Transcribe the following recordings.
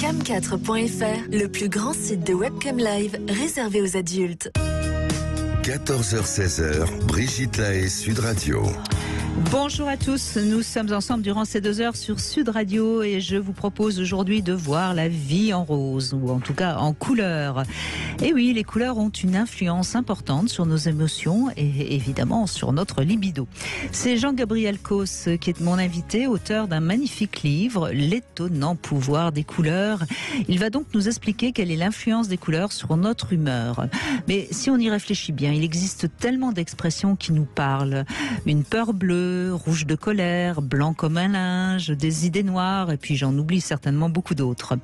cam4.fr, le plus grand site de webcam live réservé aux adultes. 14h-16h, Brigitte Lahaie, Sud Radio. Bonjour à tous, nous sommes ensemble durant ces 2 heures sur Sud Radio et je vous propose aujourd'hui de voir la vie en rose, ou en tout cas en couleur. Et oui, les couleurs ont une influence importante sur nos émotions et évidemment sur notre libido. C'est Jean-Gabriel Causse qui est mon invité, auteur d'un magnifique livre, L'étonnant pouvoir des couleurs. Il va donc nous expliquer quelle est l'influence des couleurs sur notre humeur. Mais si on y réfléchit bien, il existe tellement d'expressions qui nous parlent. Une peur bleue, rouge de colère, blanc comme un linge, des idées noires, et puis j'en oublie certainement beaucoup d'autres.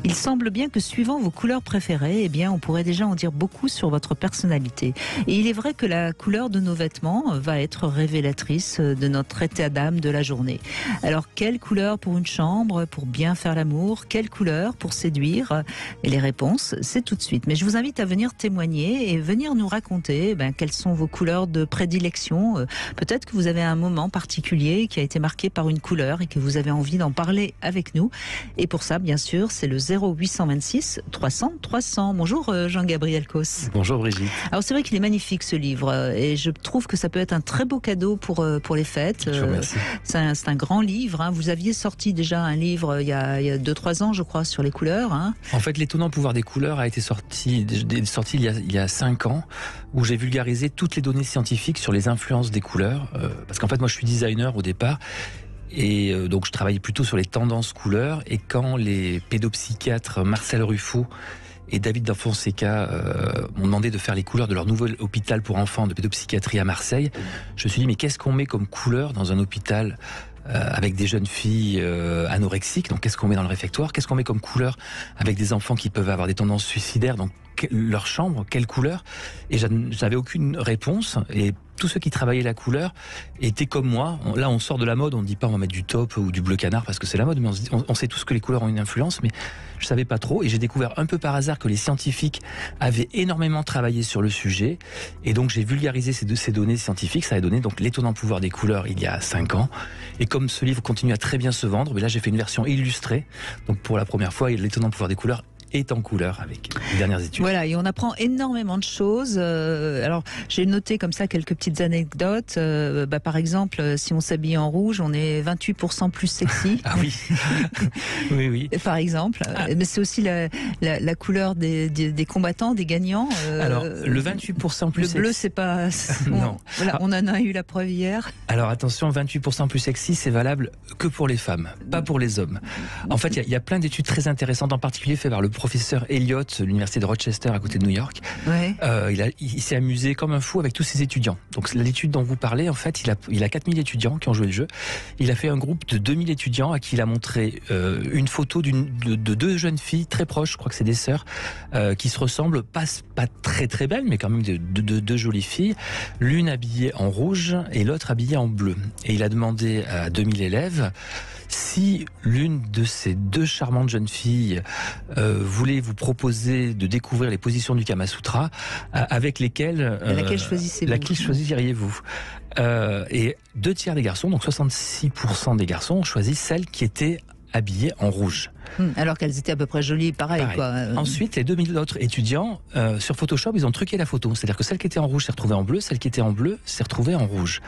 Il semble bien que suivant vos couleurs préférées, eh bien, on pourrait déjà en dire beaucoup sur votre personnalité. Et il est vrai que la couleur de nos vêtements va être révélatrice de notre état d'âme de la journée. Alors, quelle couleur pour une chambre, pour bien faire l'amour? Quelle couleur pour séduire? Et les réponses, c'est tout de suite. Mais je vous invite à venir témoigner et venir nous raconter quelles sont vos couleurs de prédilection. Peut-être que vous avez un moment particulier qui a été marqué par une couleur et que vous avez envie d'en parler avec nous. Et pour ça, bien sûr, c'est le 0826 300 300. Bonjour Jean-Gabriel Causse. Bonjour Brigitte. Alors c'est vrai qu'il est magnifique ce livre et je trouve que ça peut être un très beau cadeau pour les fêtes. Je vous remercie. C'est un grand livre. Hein. Vous aviez sorti déjà un livre il y a 2-3 ans, je crois, sur les couleurs. Hein. En fait, L'étonnant pouvoir des couleurs a été sorti il y a 5 ans, où j'ai vulgarisé toutes les données scientifiques sur les influences des couleurs. Parce qu'en fait, moi, je suis designer au départ. Et donc, je travaillais plutôt sur les tendances couleurs. Et quand les pédopsychiatres Marcel Ruffo et David da Fonseca m'ont demandé de faire les couleurs de leur nouvel hôpital pour enfants de pédopsychiatrie à Marseille, je me suis dit, mais qu'est-ce qu'on met comme couleur dans un hôpital avec des jeunes filles anorexiques? Donc, qu'est-ce qu'on met dans le réfectoire? Qu'est-ce qu'on met comme couleur avec des enfants qui peuvent avoir des tendances suicidaires? Donc, leur chambre, quelle couleur? Et j'avais aucune réponse. Et tous ceux qui travaillaient la couleur étaient comme moi. Là, on sort de la mode, on ne dit pas on va mettre du taupe ou du bleu canard parce que c'est la mode, mais on sait tous que les couleurs ont une influence, mais je savais pas trop. Et j'ai découvert un peu par hasard que les scientifiques avaient énormément travaillé sur le sujet. Et donc, j'ai vulgarisé ces données scientifiques. Ça a donné donc L'étonnant pouvoir des couleurs il y a 5 ans. Et comme ce livre continue à très bien se vendre, mais là, j'ai fait une version illustrée. Donc, pour la première fois, L'étonnant pouvoir des couleurs est en couleur avec les dernières études. Voilà, et on apprend énormément de choses. Alors, j'ai noté comme ça quelques petites anecdotes. Par exemple, si on s'habille en rouge, on est 28% plus sexy. Ah oui. Oui. Par exemple. Mais c'est aussi la couleur des combattants, des gagnants. Alors, le 28% plus sexy. Le bleu, c'est pas... Non. Voilà, on en a eu la preuve hier. Alors, attention, 28% plus sexy, c'est valable que pour les femmes, pas pour les hommes. En fait, il y a plein d'études très intéressantes, en particulier faites par le professeur Elliott de l'université de Rochester à côté de New York. Ouais. Il s'est amusé comme un fou avec tous ses étudiants. Donc l'étude dont vous parlez, en fait, il a 4000 étudiants qui ont joué le jeu. Il a fait un groupe de 2000 étudiants à qui il a montré une photo de 2 jeunes filles très proches, je crois que c'est des sœurs, qui se ressemblent, pas très très belles, mais quand même de 2 jolies filles, l'une habillée en rouge et l'autre habillée en bleu. Et il a demandé à 2000 élèves si l'une de ces 2 charmantes jeunes filles voulait vous proposer de découvrir les positions du Kama Sutra avec lesquelles... laquelle choisissez-vous? Laquelle choisiriez-vous? Et 2 tiers des garçons, donc 66% des garçons, ont choisi celle qui était habillées en rouge. Alors qu'elles étaient à peu près jolies, pareil. Quoi. Ensuite, les 2000 autres étudiants, sur Photoshop, ils ont truqué la photo. C'est-à-dire que celle qui était en rouge s'est retrouvée en bleu, celle qui était en bleu s'est retrouvée en rouge.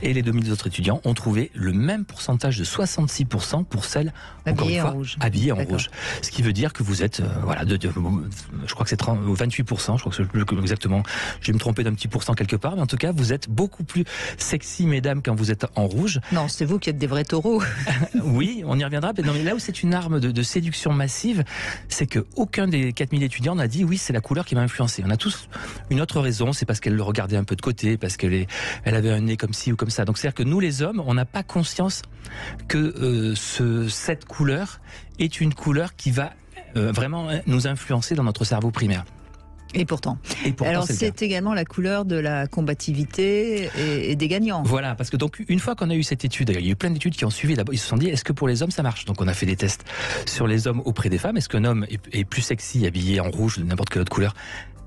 Et les 2000 autres étudiants ont trouvé le même pourcentage de 66% pour celle, encore une fois, habillée en rouge. Ce qui veut dire que vous êtes, je crois que c'est 28%, je crois que c'est plus exactement, je vais me tromper d'un petit pourcent quelque part, mais en tout cas, vous êtes beaucoup plus sexy, mesdames, quand vous êtes en rouge. Non, c'est vous qui êtes des vrais taureaux. Oui, on y reviendra. Mais là où c'est une arme de séduction massive, c'est que aucun des 4000 étudiants n'a dit oui, c'est la couleur qui m'a influencé. On a tous une autre raison, c'est parce qu'elle le regardait un peu de côté, parce qu'elle avait un nez comme ci ou comme ça. Donc c'est-à-dire que nous, les hommes, on n'a pas conscience que cette couleur est une couleur qui va vraiment nous influencer dans notre cerveau primaire. Et pourtant alors c'est également la couleur de la combativité et des gagnants. Voilà, parce que donc une fois qu'on a eu cette étude, il y a eu plein d'études qui ont suivi, d'abord ils se sont dit est-ce que pour les hommes ça marche? Donc on a fait des tests sur les hommes auprès des femmes. Est-ce qu'un homme est plus sexy habillé en rouge ou n'importe quelle autre couleur?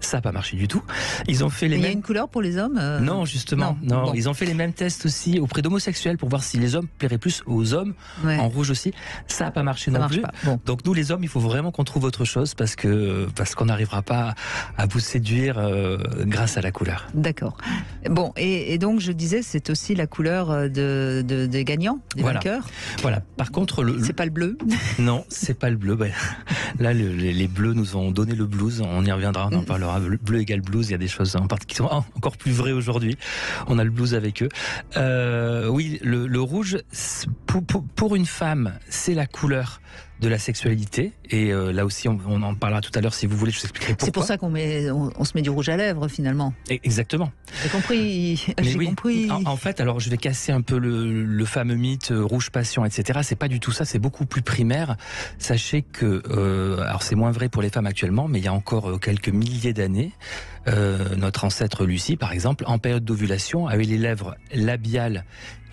Ça n'a pas marché du tout. Ils ont fait les Il y a mêmes... une couleur pour les hommes Non, justement, non. Bon. Ils ont fait les mêmes tests aussi auprès d'homosexuels pour voir si les hommes plairaient plus aux hommes Ouais. en rouge aussi. Ça n'a pas marché Ça non marche plus. pas. Bon. Donc nous, les hommes, il faut vraiment qu'on trouve autre chose parce qu'on n'arrivera pas à vous séduire grâce à la couleur. D'accord. Bon, et donc je disais, c'est aussi la couleur des gagnants, des Voilà. vainqueurs. Voilà. Par contre, C'est pas le bleu. non, c'est pas le bleu. Ben, là, les bleus nous ont donné le blues. On y reviendra, on en parlera. Bleu égale blues. Il y a des choses qui sont encore plus vraies aujourd'hui. On a le blues avec eux. Oui, le rouge, pour une femme, c'est la couleur de la sexualité. Et là aussi, on en parlera tout à l'heure si vous voulez. Je vous expliquerai pourquoi. C'est pour ça on se met du rouge à lèvres finalement. Exactement. J'ai compris. Mais J'ai oui, compris. en fait, alors je vais casser un peu le fameux mythe rouge passion, etc. C'est pas du tout ça, c'est beaucoup plus primaire. Sachez que, alors c'est moins vrai pour les femmes actuellement, mais il y a encore quelques milliers d'années, notre ancêtre Lucie, par exemple, en période d'ovulation, avait les lèvres labiales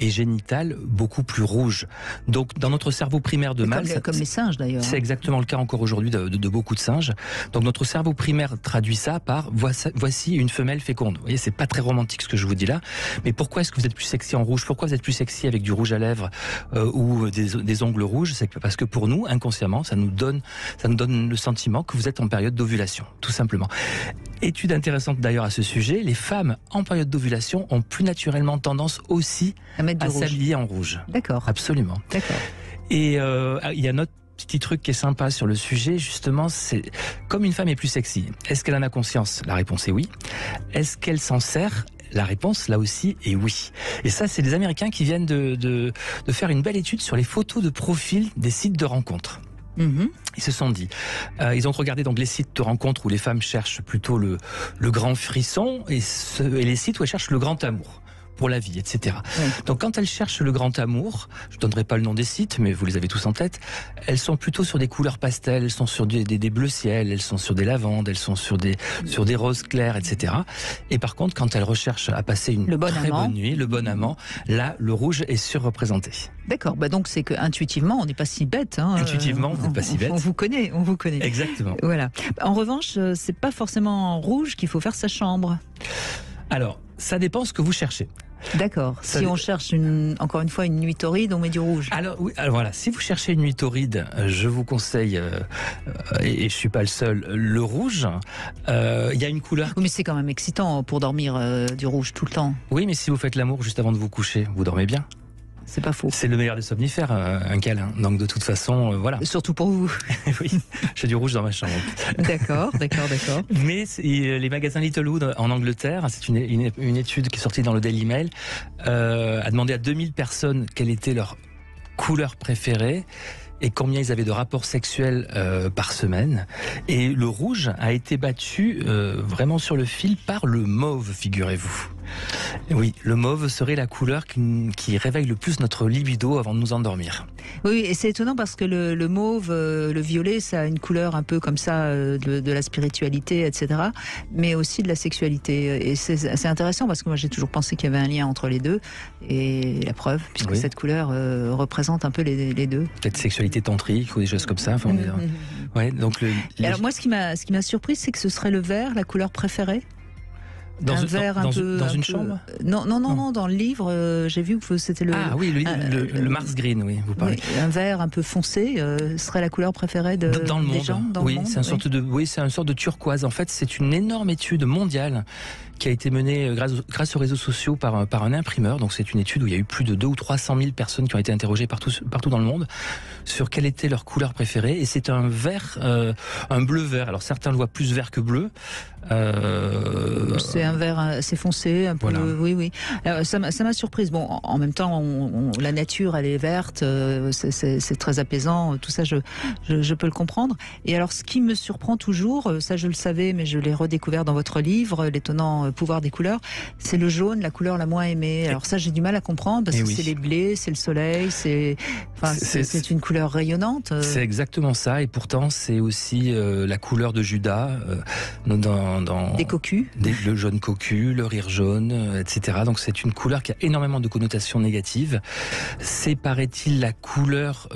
et génitales beaucoup plus rouges. Donc, dans notre cerveau primaire de mâle, Comme les singes d'ailleurs. c'est exactement le cas encore aujourd'hui de beaucoup de singes. Donc notre cerveau primaire traduit ça par voici une femelle féconde. Vous voyez, c'est pas très romantique ce que je vous dis là. Mais pourquoi est-ce que vous êtes plus sexy en rouge? Pourquoi vous êtes plus sexy avec du rouge à lèvres ou des ongles rouges? C'est parce que pour nous, inconsciemment, ça nous donne le sentiment que vous êtes en période d'ovulation, tout simplement. Étude intéressante d'ailleurs à ce sujet, les femmes en période d'ovulation ont plus naturellement tendance aussi à mettre du rouge. s'habiller en rouge. D'accord. Absolument. D'accord. Et il y a un autre petit truc qui est sympa sur le sujet, justement, c'est comme une femme est plus sexy, est-ce qu'elle en a conscience? La réponse est oui. Est-ce qu'elle s'en sert? La réponse, là aussi, est oui. Et ça, c'est des Américains qui viennent de faire une belle étude sur les photos de profil des sites de rencontres. Ils se sont dit, ils ont regardé donc les sites de rencontres où les femmes cherchent plutôt le grand frisson et les sites où elles cherchent le grand amour pour la vie, etc. Oui. Donc quand elles cherchent le grand amour, je ne donnerai pas le nom des sites, mais vous les avez tous en tête, elles sont plutôt sur des couleurs pastel, elles sont sur des bleus ciel, elles sont sur des lavandes, elles sont sur des roses clairs, etc. Et par contre, quand elles recherchent à passer une très bonne nuit, le bon amant, là, le rouge est surreprésenté. D'accord, bah donc c'est que intuitivement, on n'est pas si bête. Hein. Intuitivement, vous n'êtes pas si bête. On vous connaît. Exactement. Voilà. En revanche, c'est pas forcément en rouge qu'il faut faire sa chambre. Alors, ça dépend ce que vous cherchez. D'accord. Si on cherche encore une fois une nuit torride, on met du rouge. Alors oui, alors voilà, si vous cherchez une nuit torride, je vous conseille, et je suis pas le seul, le rouge. Il y a une couleur. Oui, mais c'est quand même excitant pour dormir du rouge tout le temps. Oui, mais si vous faites l'amour juste avant de vous coucher, vous dormez bien. C'est pas faux. C'est le meilleur des somnifères, un câlin. Donc de toute façon, voilà. Surtout pour vous. Oui, j'ai du rouge dans ma chambre. D'accord. Mais les magasins Littlewood en Angleterre, c'est une étude qui est sortie dans le Daily Mail, a demandé à 2000 personnes quelle était leur couleur préférée et combien ils avaient de rapports sexuels par semaine. Et le rouge a été battu vraiment sur le fil par le mauve, figurez-vous. Oui, le mauve serait la couleur qui réveille le plus notre libido avant de nous endormir. Oui, et c'est étonnant parce que le mauve, le violet, ça a une couleur un peu comme ça de la spiritualité, etc. Mais aussi de la sexualité. Et c'est intéressant parce que moi j'ai toujours pensé qu'il y avait un lien entre les deux. Et la preuve, puisque cette couleur représente un peu les deux. Peut-être sexualité tantrique ou des choses comme ça. Enfin, ouais, donc alors moi, ce qui m'a surpris, c'est que ce serait le vert, la couleur préférée. Dans une chambre. Non, dans le livre, j'ai vu que c'était le. Ah oui, le Mars Green, oui, vous parlez. Oui, un vert un peu foncé serait la couleur préférée des gens dans le monde. C'est une sorte de turquoise. En fait, c'est une énorme étude mondiale qui a été menée grâce aux réseaux sociaux par un imprimeur. Donc c'est une étude où il y a eu plus de 200 ou 300 000 personnes qui ont été interrogées partout dans le monde sur quelle était leur couleur préférée. Et c'est un vert, un bleu vert. Alors certains le voient plus vert que bleu. C'est un vert assez foncé, un peu. Voilà. Oui. Alors, ça m'a surprise. Bon, en même temps, la nature, elle est verte, c'est très apaisant. Tout ça, je peux le comprendre. Et alors, ce qui me surprend toujours, ça je le savais, mais je l'ai redécouvert dans votre livre, l'étonnant pouvoir des couleurs, c'est le jaune, la couleur la moins aimée. Alors ça, j'ai du mal à comprendre parce que c'est les blés, c'est le soleil, c'est une couleur rayonnante. C'est exactement ça. Et pourtant, c'est aussi la couleur de Judas dans des cocus, le jaune jaune cocu, le rire jaune, etc. Donc c'est une couleur qui a énormément de connotations négatives. C'est, paraît-il, la couleur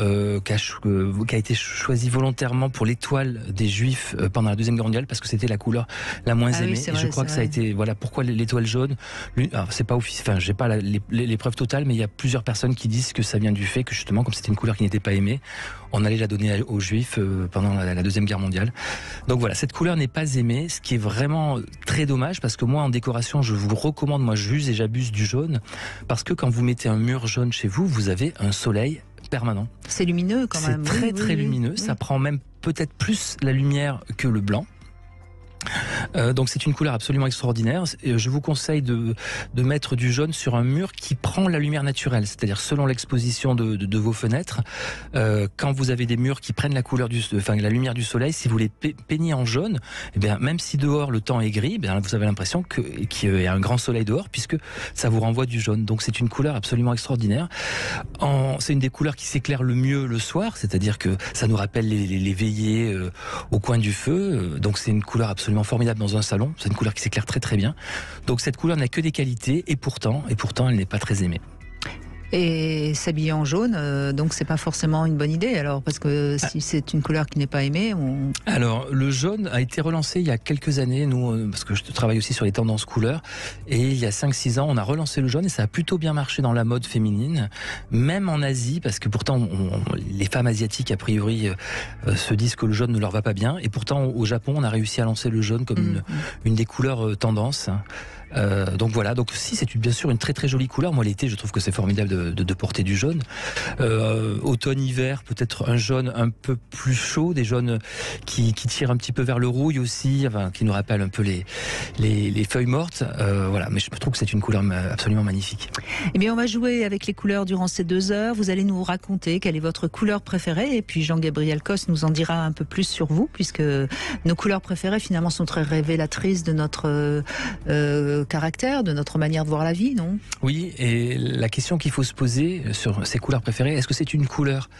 qui a été choisie volontairement pour l'étoile des Juifs pendant la Deuxième Guerre mondiale, parce que c'était la couleur la moins aimée. Oui, et je crois que ça a été, voilà, pourquoi l'étoile jaune. Alors, c'est pas officiel, enfin, j'ai pas les preuves totales, mais il y a plusieurs personnes qui disent que ça vient du fait que justement, comme c'était une couleur qui n'était pas aimée, on allait la donner aux Juifs pendant la Deuxième Guerre mondiale. Donc voilà, cette couleur n'est pas aimée, ce qui est vraiment très dommage, parce que moi, en décoration, je vous recommande, moi, j'use et j'abuse du jaune, parce que quand vous mettez un mur jaune chez vous, vous avez un soleil permanent. C'est lumineux quand même. C'est très lumineux, ça prend même peut-être plus la lumière que le blanc. Donc c'est une couleur absolument extraordinaire. Je vous conseille de mettre du jaune sur un mur qui prend la lumière naturelle, c'est-à-dire selon l'exposition de vos fenêtres. Quand vous avez des murs qui prennent la lumière du soleil, si vous les peignez en jaune, eh bien, même si dehors le temps est gris, eh bien, vous avez l'impression qu'il y a un grand soleil dehors, puisque ça vous renvoie du jaune. Donc c'est une couleur absolument extraordinaire. C'est une des couleurs qui s'éclaire le mieux le soir, c'est-à-dire que ça nous rappelle les veillées au coin du feu. Donc c'est une couleur absolument formidable dans un salon. C'est une couleur qui s'éclaire très très bien. Donc cette couleur n'a que des qualités et pourtant elle n'est pas très aimée. Et s'habiller en jaune, donc c'est pas forcément une bonne idée alors, parce que si c'est une couleur qui n'est pas aimée, Alors le jaune a été relancé il y a quelques années, nous, parce que je travaille aussi sur les tendances couleurs, et il y a 5-6 ans on a relancé le jaune et ça a plutôt bien marché dans la mode féminine, même en Asie, parce que pourtant les femmes asiatiques a priori se disent que le jaune ne leur va pas bien, et pourtant au Japon on a réussi à lancer le jaune comme une des couleurs tendance. Donc voilà, donc si c'est bien sûr une très très jolie couleur. Moi l'été je trouve que c'est formidable de porter du jaune. Automne-hiver peut-être un jaune un peu plus chaud, des jaunes qui tirent un petit peu vers le rouille aussi, enfin, qui nous rappellent un peu les feuilles mortes. Voilà, mais je trouve que c'est une couleur absolument magnifique. Eh bien on va jouer avec les couleurs durant ces 2 heures. Vous allez nous raconter quelle est votre couleur préférée, et puis Jean-Gabriel Cos nous en dira un peu plus sur vous, puisque nos couleurs préférées finalement sont très révélatrices de notre caractère, de notre manière de voir la vie, non ? Oui, et la question qu'il faut se poser sur ces couleurs préférées, est-ce que c'est une couleur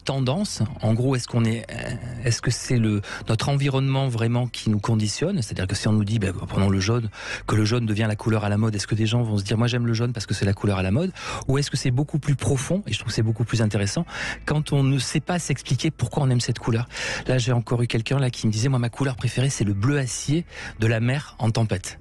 tendance? En gros, est-ce que c'est notre environnement vraiment qui nous conditionne? C'est-à-dire que si on nous dit, prenons le jaune, que le jaune devient la couleur à la mode, est-ce que des gens vont se dire, moi j'aime le jaune parce que c'est la couleur à la mode? Ou est-ce que c'est beaucoup plus profond? Et je trouve que c'est beaucoup plus intéressant quand on ne sait pas s'expliquer pourquoi on aime cette couleur. Là, j'ai encore eu quelqu'un là qui me disait, moi ma couleur préférée c'est le bleu acier de la mer en tempête.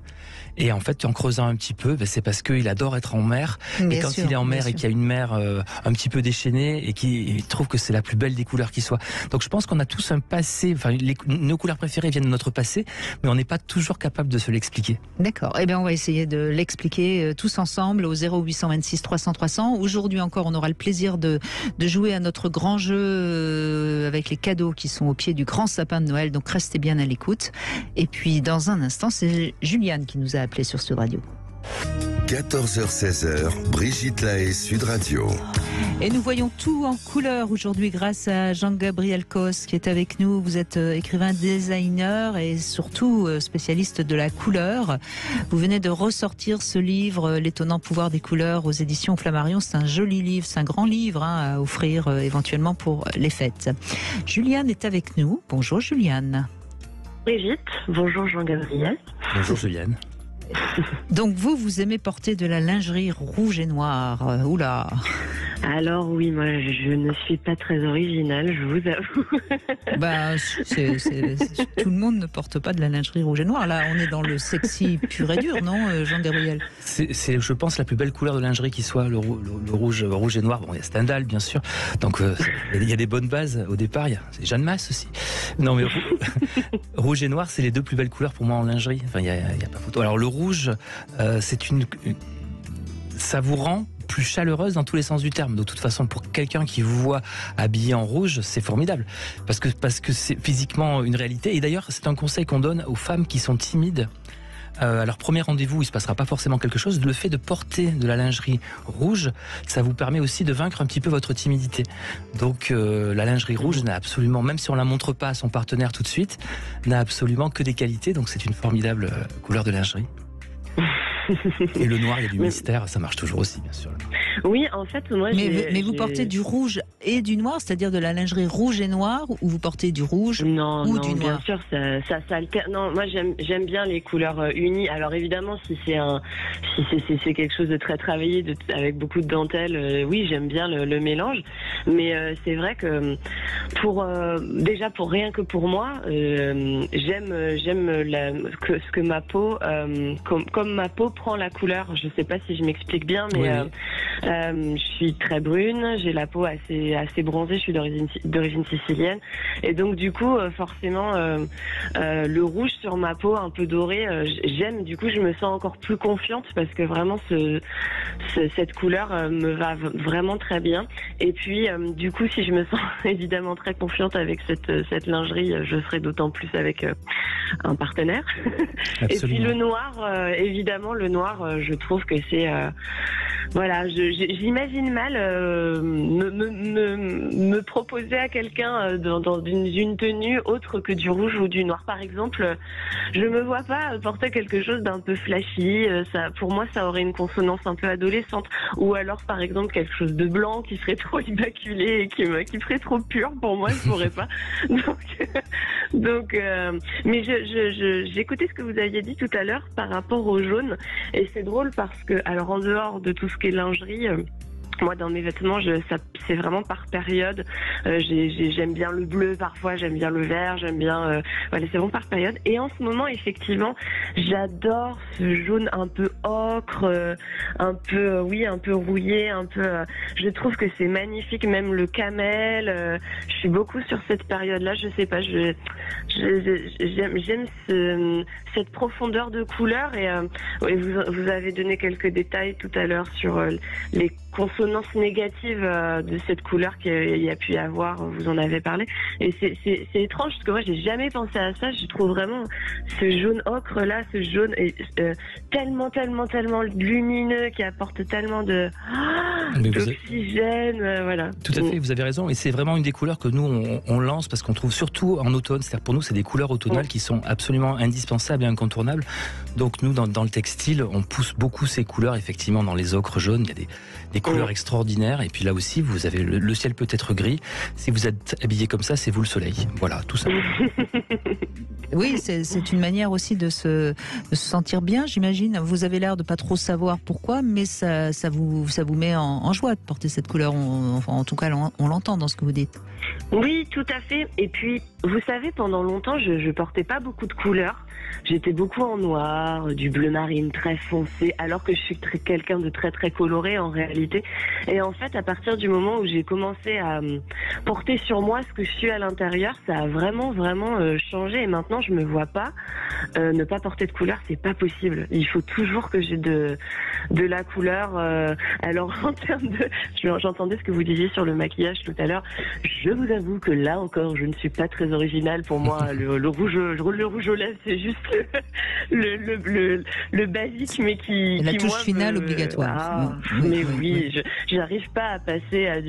Et en fait, en creusant un petit peu, c'est parce qu'il adore être en mer. Et quand il est en mer et qu'il y a une mer un petit peu déchaînée, et qu'il trouve que c'est la plus belle des couleurs qui soit. Donc je pense qu'on a tous un passé, enfin nos couleurs préférées viennent de notre passé, mais on n'est pas toujours capable de se l'expliquer. D'accord. Eh bien on va essayer de l'expliquer tous ensemble au 0826 300 300. Aujourd'hui encore, on aura le plaisir de jouer à notre grand jeu avec les cadeaux qui sont au pied du grand sapin de Noël. Donc restez bien à l'écoute. Et puis dans un instant, c'est Juliane qui nous a appelé sur Sud Radio. 14h-16h, Brigitte Lahaie, Sud Radio. Et nous voyons tout en couleur aujourd'hui grâce à Jean-Gabriel Cos qui est avec nous. Vous êtes écrivain, designer et surtout spécialiste de la couleur. Vous venez de ressortir ce livre, L'étonnant pouvoir des couleurs, aux éditions Flammarion. C'est un joli livre, c'est un grand livre à offrir éventuellement pour les fêtes. Juliane est avec nous. Bonjour Juliane. Brigitte, bonjour Jean-Gabriel. Bonjour Juliane. Donc vous aimez porter de la lingerie rouge et noire. Oula. Alors oui, moi je ne suis pas très originale, je vous avoue. Tout le monde ne porte pas de la lingerie rouge et noire. Là, on est dans le sexy pur et dur, non, Jean-Gabriel? C'est, je pense, la plus belle couleur de lingerie qui soit, le rouge et noir. Bon, il y a Stendhal, bien sûr. Donc il y a des bonnes bases au départ. C'est Jeanne Masse aussi. Non, mais rouge et noir, c'est les deux plus belles couleurs pour moi en lingerie. Enfin, il y a pas photo. Alors le rouge, ça vous rend plus chaleureuse dans tous les sens du terme. De toute façon, pour quelqu'un qui vous voit habillé en rouge, c'est formidable. Parce que c'est physiquement une réalité. Et d'ailleurs, c'est un conseil qu'on donne aux femmes qui sont timides. À leur premier rendez-vous, il se passera pas forcément quelque chose. Le fait de porter de la lingerie rouge, ça vous permet aussi de vaincre un petit peu votre timidité. Donc la lingerie rouge n'a absolument, même si on la montre pas à son partenaire tout de suite, n'a absolument que des qualités. Donc c'est une formidable couleur de lingerie. Et le noir, il y a du mystère, ça marche toujours aussi, bien sûr. Oui, en fait, moi, mais vous portez du rouge et du noir, c'est-à-dire de la lingerie rouge et noire, ou vous portez du rouge ou du noir? Bien sûr, ça alterne. Non, moi, j'aime bien les couleurs unies. Alors évidemment, si c'est quelque chose de très travaillé, avec beaucoup de dentelle, oui, j'aime bien le mélange. Mais c'est vrai que déjà pour rien que pour moi, j'aime ce que ma peau, comme ma peau prend la couleur. Je sais pas si je m'explique bien, mais je suis très brune, j'ai la peau assez bronzée, je suis d'origine sicilienne, et donc du coup forcément le rouge sur ma peau un peu doré, j'aime. Du coup, je me sens encore plus confiante parce que vraiment cette couleur me va vraiment très bien. Et puis du coup, si je me sens évidemment très confiante avec cette lingerie, je serai d'autant plus avec un partenaire. Absolument. Et puis le noir, évidemment, je trouve que c'est voilà, j'imagine mal me proposer à quelqu'un dans une tenue autre que du rouge ou du noir. Par exemple, je me vois pas porter quelque chose d'un peu flashy. Pour moi, ça aurait une consonance un peu adolescente. Ou alors, par exemple, quelque chose de blanc qui serait trop immaculé et qui ferait trop pur. Pour moi, je pourrais pas. Donc, mais j'écoutais ce que vous aviez dit tout à l'heure par rapport au jaune, et c'est drôle parce que, alors, en dehors de tout ce qui est lingerie, moi, dans mes vêtements, c'est vraiment par période. J'aime bien le bleu, parfois j'aime bien le vert, j'aime bien. Voilà, c'est vraiment par période. Et en ce moment, effectivement, j'adore ce jaune un peu ocre, un peu rouillé, un peu. Je trouve que c'est magnifique, même le camel. Je suis beaucoup sur cette période-là. Je sais pas, j'aime cette profondeur de couleur. Et vous avez donné quelques détails tout à l'heure sur les consonances négatives de cette couleur qu'il y a pu y avoir, vous en avez parlé, et c'est étrange parce que moi j'ai jamais pensé à ça. Je trouve vraiment ce jaune ocre là, ce jaune est tellement lumineux, qui apporte tellement d'oxygène, voilà. Tout à fait, vous avez raison, et c'est vraiment une des couleurs que nous on lance parce qu'on trouve surtout en automne. C'est-à-dire pour nous c'est des couleurs automnales qui sont absolument indispensables et incontournables. Donc nous dans le textile on pousse beaucoup ces couleurs effectivement dans les ocres jaunes. Il y a des couleurs extraordinaires, et puis là aussi vous avez le ciel peut être gris. Si vous êtes habillé comme ça, c'est vous le soleil. Voilà, tout ça. Oui, c'est une manière aussi de se sentir bien, j'imagine. Vous avez l'air de pas trop savoir pourquoi, mais ça vous met en joie de porter cette couleur. En tout cas, on l'entend dans ce que vous dites. Oui, tout à fait. Et puis, vous savez, pendant longtemps, je portais pas beaucoup de couleurs. J'étais beaucoup en noir, du bleu marine très foncé, alors que je suis quelqu'un de très très coloré en réalité. Et en fait, à partir du moment où j'ai commencé à porter sur moi ce que je suis à l'intérieur, ça a vraiment changé. Et maintenant, je me vois pas ne pas porter de couleur, c'est pas possible. Il faut toujours que j'ai de la couleur. Alors en termes de, j'entendais ce que vous disiez sur le maquillage tout à l'heure. Je vous avoue que là encore, je ne suis pas très originale. Pour moi, le rouge aux lèvres, c'est juste le basique, mais qui la touche moi, finale obligatoire. Mais oui, j'arrive pas à passer à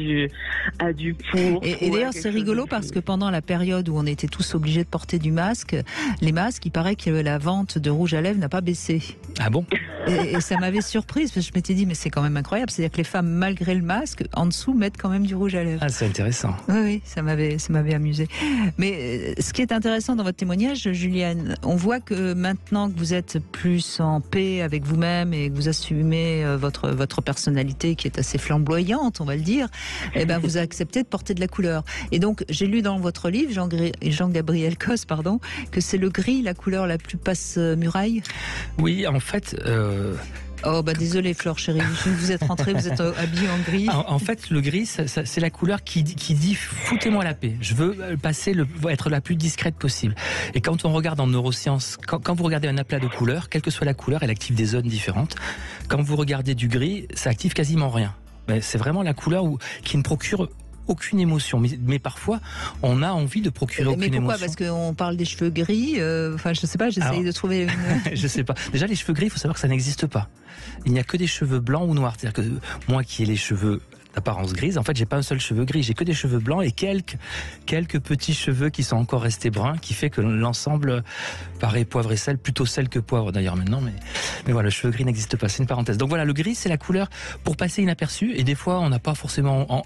du pourpre. Et d'ailleurs, c'est rigolo parce que pendant la période où on était tous obligés de porter du masque, les masques, il paraît que la vente de rouge à lèvres n'a pas baissé. Ah bon? Et ça m'avait surprise parce que je m'étais dit mais c'est quand même incroyable, c'est-à-dire que les femmes, malgré le masque, en dessous mettent quand même du rouge à lèvres. Ah, c'est intéressant. Oui, ça m'avait amusé. Mais ce qui est intéressant dans votre témoignage, Juliane, on voit que maintenant que vous êtes plus en paix avec vous-même et que vous assumez votre personnalité qui est assez flamboyante, on va le dire, eh ben vous acceptez de porter de la couleur. Et donc j'ai lu dans votre livre, Jean-Gabriel Cos, que c'est le gris, la couleur la plus passe-muraille. Oui, en fait. Oh bah désolé Flore chérie, vous êtes rentrée, vous êtes habillée en gris. En fait, le gris, c'est la couleur qui dit foutez-moi la paix. Je veux être la plus discrète possible. Et quand on regarde en neurosciences, quand vous regardez un aplat de couleurs, quelle que soit la couleur, elle active des zones différentes. Quand vous regardez du gris, ça active quasiment rien. Mais c'est vraiment la couleur qui ne procure aucune émotion, mais parfois on a envie de procurer aucune émotion. Mais pourquoi? Parce qu'on parle des cheveux gris, enfin je sais pas, j'essaye de trouver une... Je sais pas. Déjà les cheveux gris, il faut savoir que ça n'existe pas. Il n'y a que des cheveux blancs ou noirs. C'est-à-dire que moi qui ai les cheveux d'apparence grise. En fait, j'ai pas un seul cheveu gris, j'ai que des cheveux blancs et quelques petits cheveux qui sont encore restés bruns, qui fait que l'ensemble paraît poivre et sel, plutôt sel que poivre d'ailleurs maintenant. Mais voilà, le cheveu gris n'existe pas. C'est une parenthèse. Donc voilà, le gris, c'est la couleur pour passer inaperçu. Et des fois, on n'a pas forcément,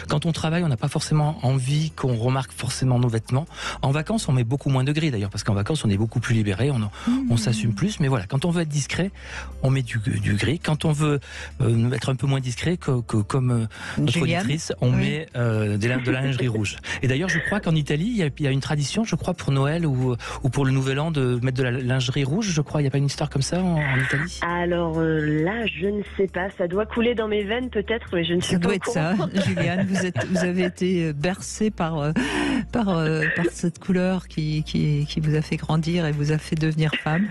quand on travaille, on n'a pas forcément envie qu'on remarque forcément nos vêtements. En vacances, on met beaucoup moins de gris d'ailleurs, parce qu'en vacances, on est beaucoup plus libéré, on s'assume plus. Mais voilà, quand on veut être discret, on met du gris. Quand on veut être un peu moins discret, comme notre auditrice, on met de la lingerie rouge. Et d'ailleurs, je crois qu'en Italie, il y a une tradition, je crois, pour Noël ou pour le Nouvel An, de mettre de la lingerie rouge. Je crois, il n'y a pas une histoire comme ça en Italie? Alors là, je ne sais pas. Ça doit couler dans mes veines peut-être, mais je ne sais pas. Ça doit être ça, Juliane. Vous avez été bercée par cette couleur qui vous a fait grandir et vous a fait devenir femme.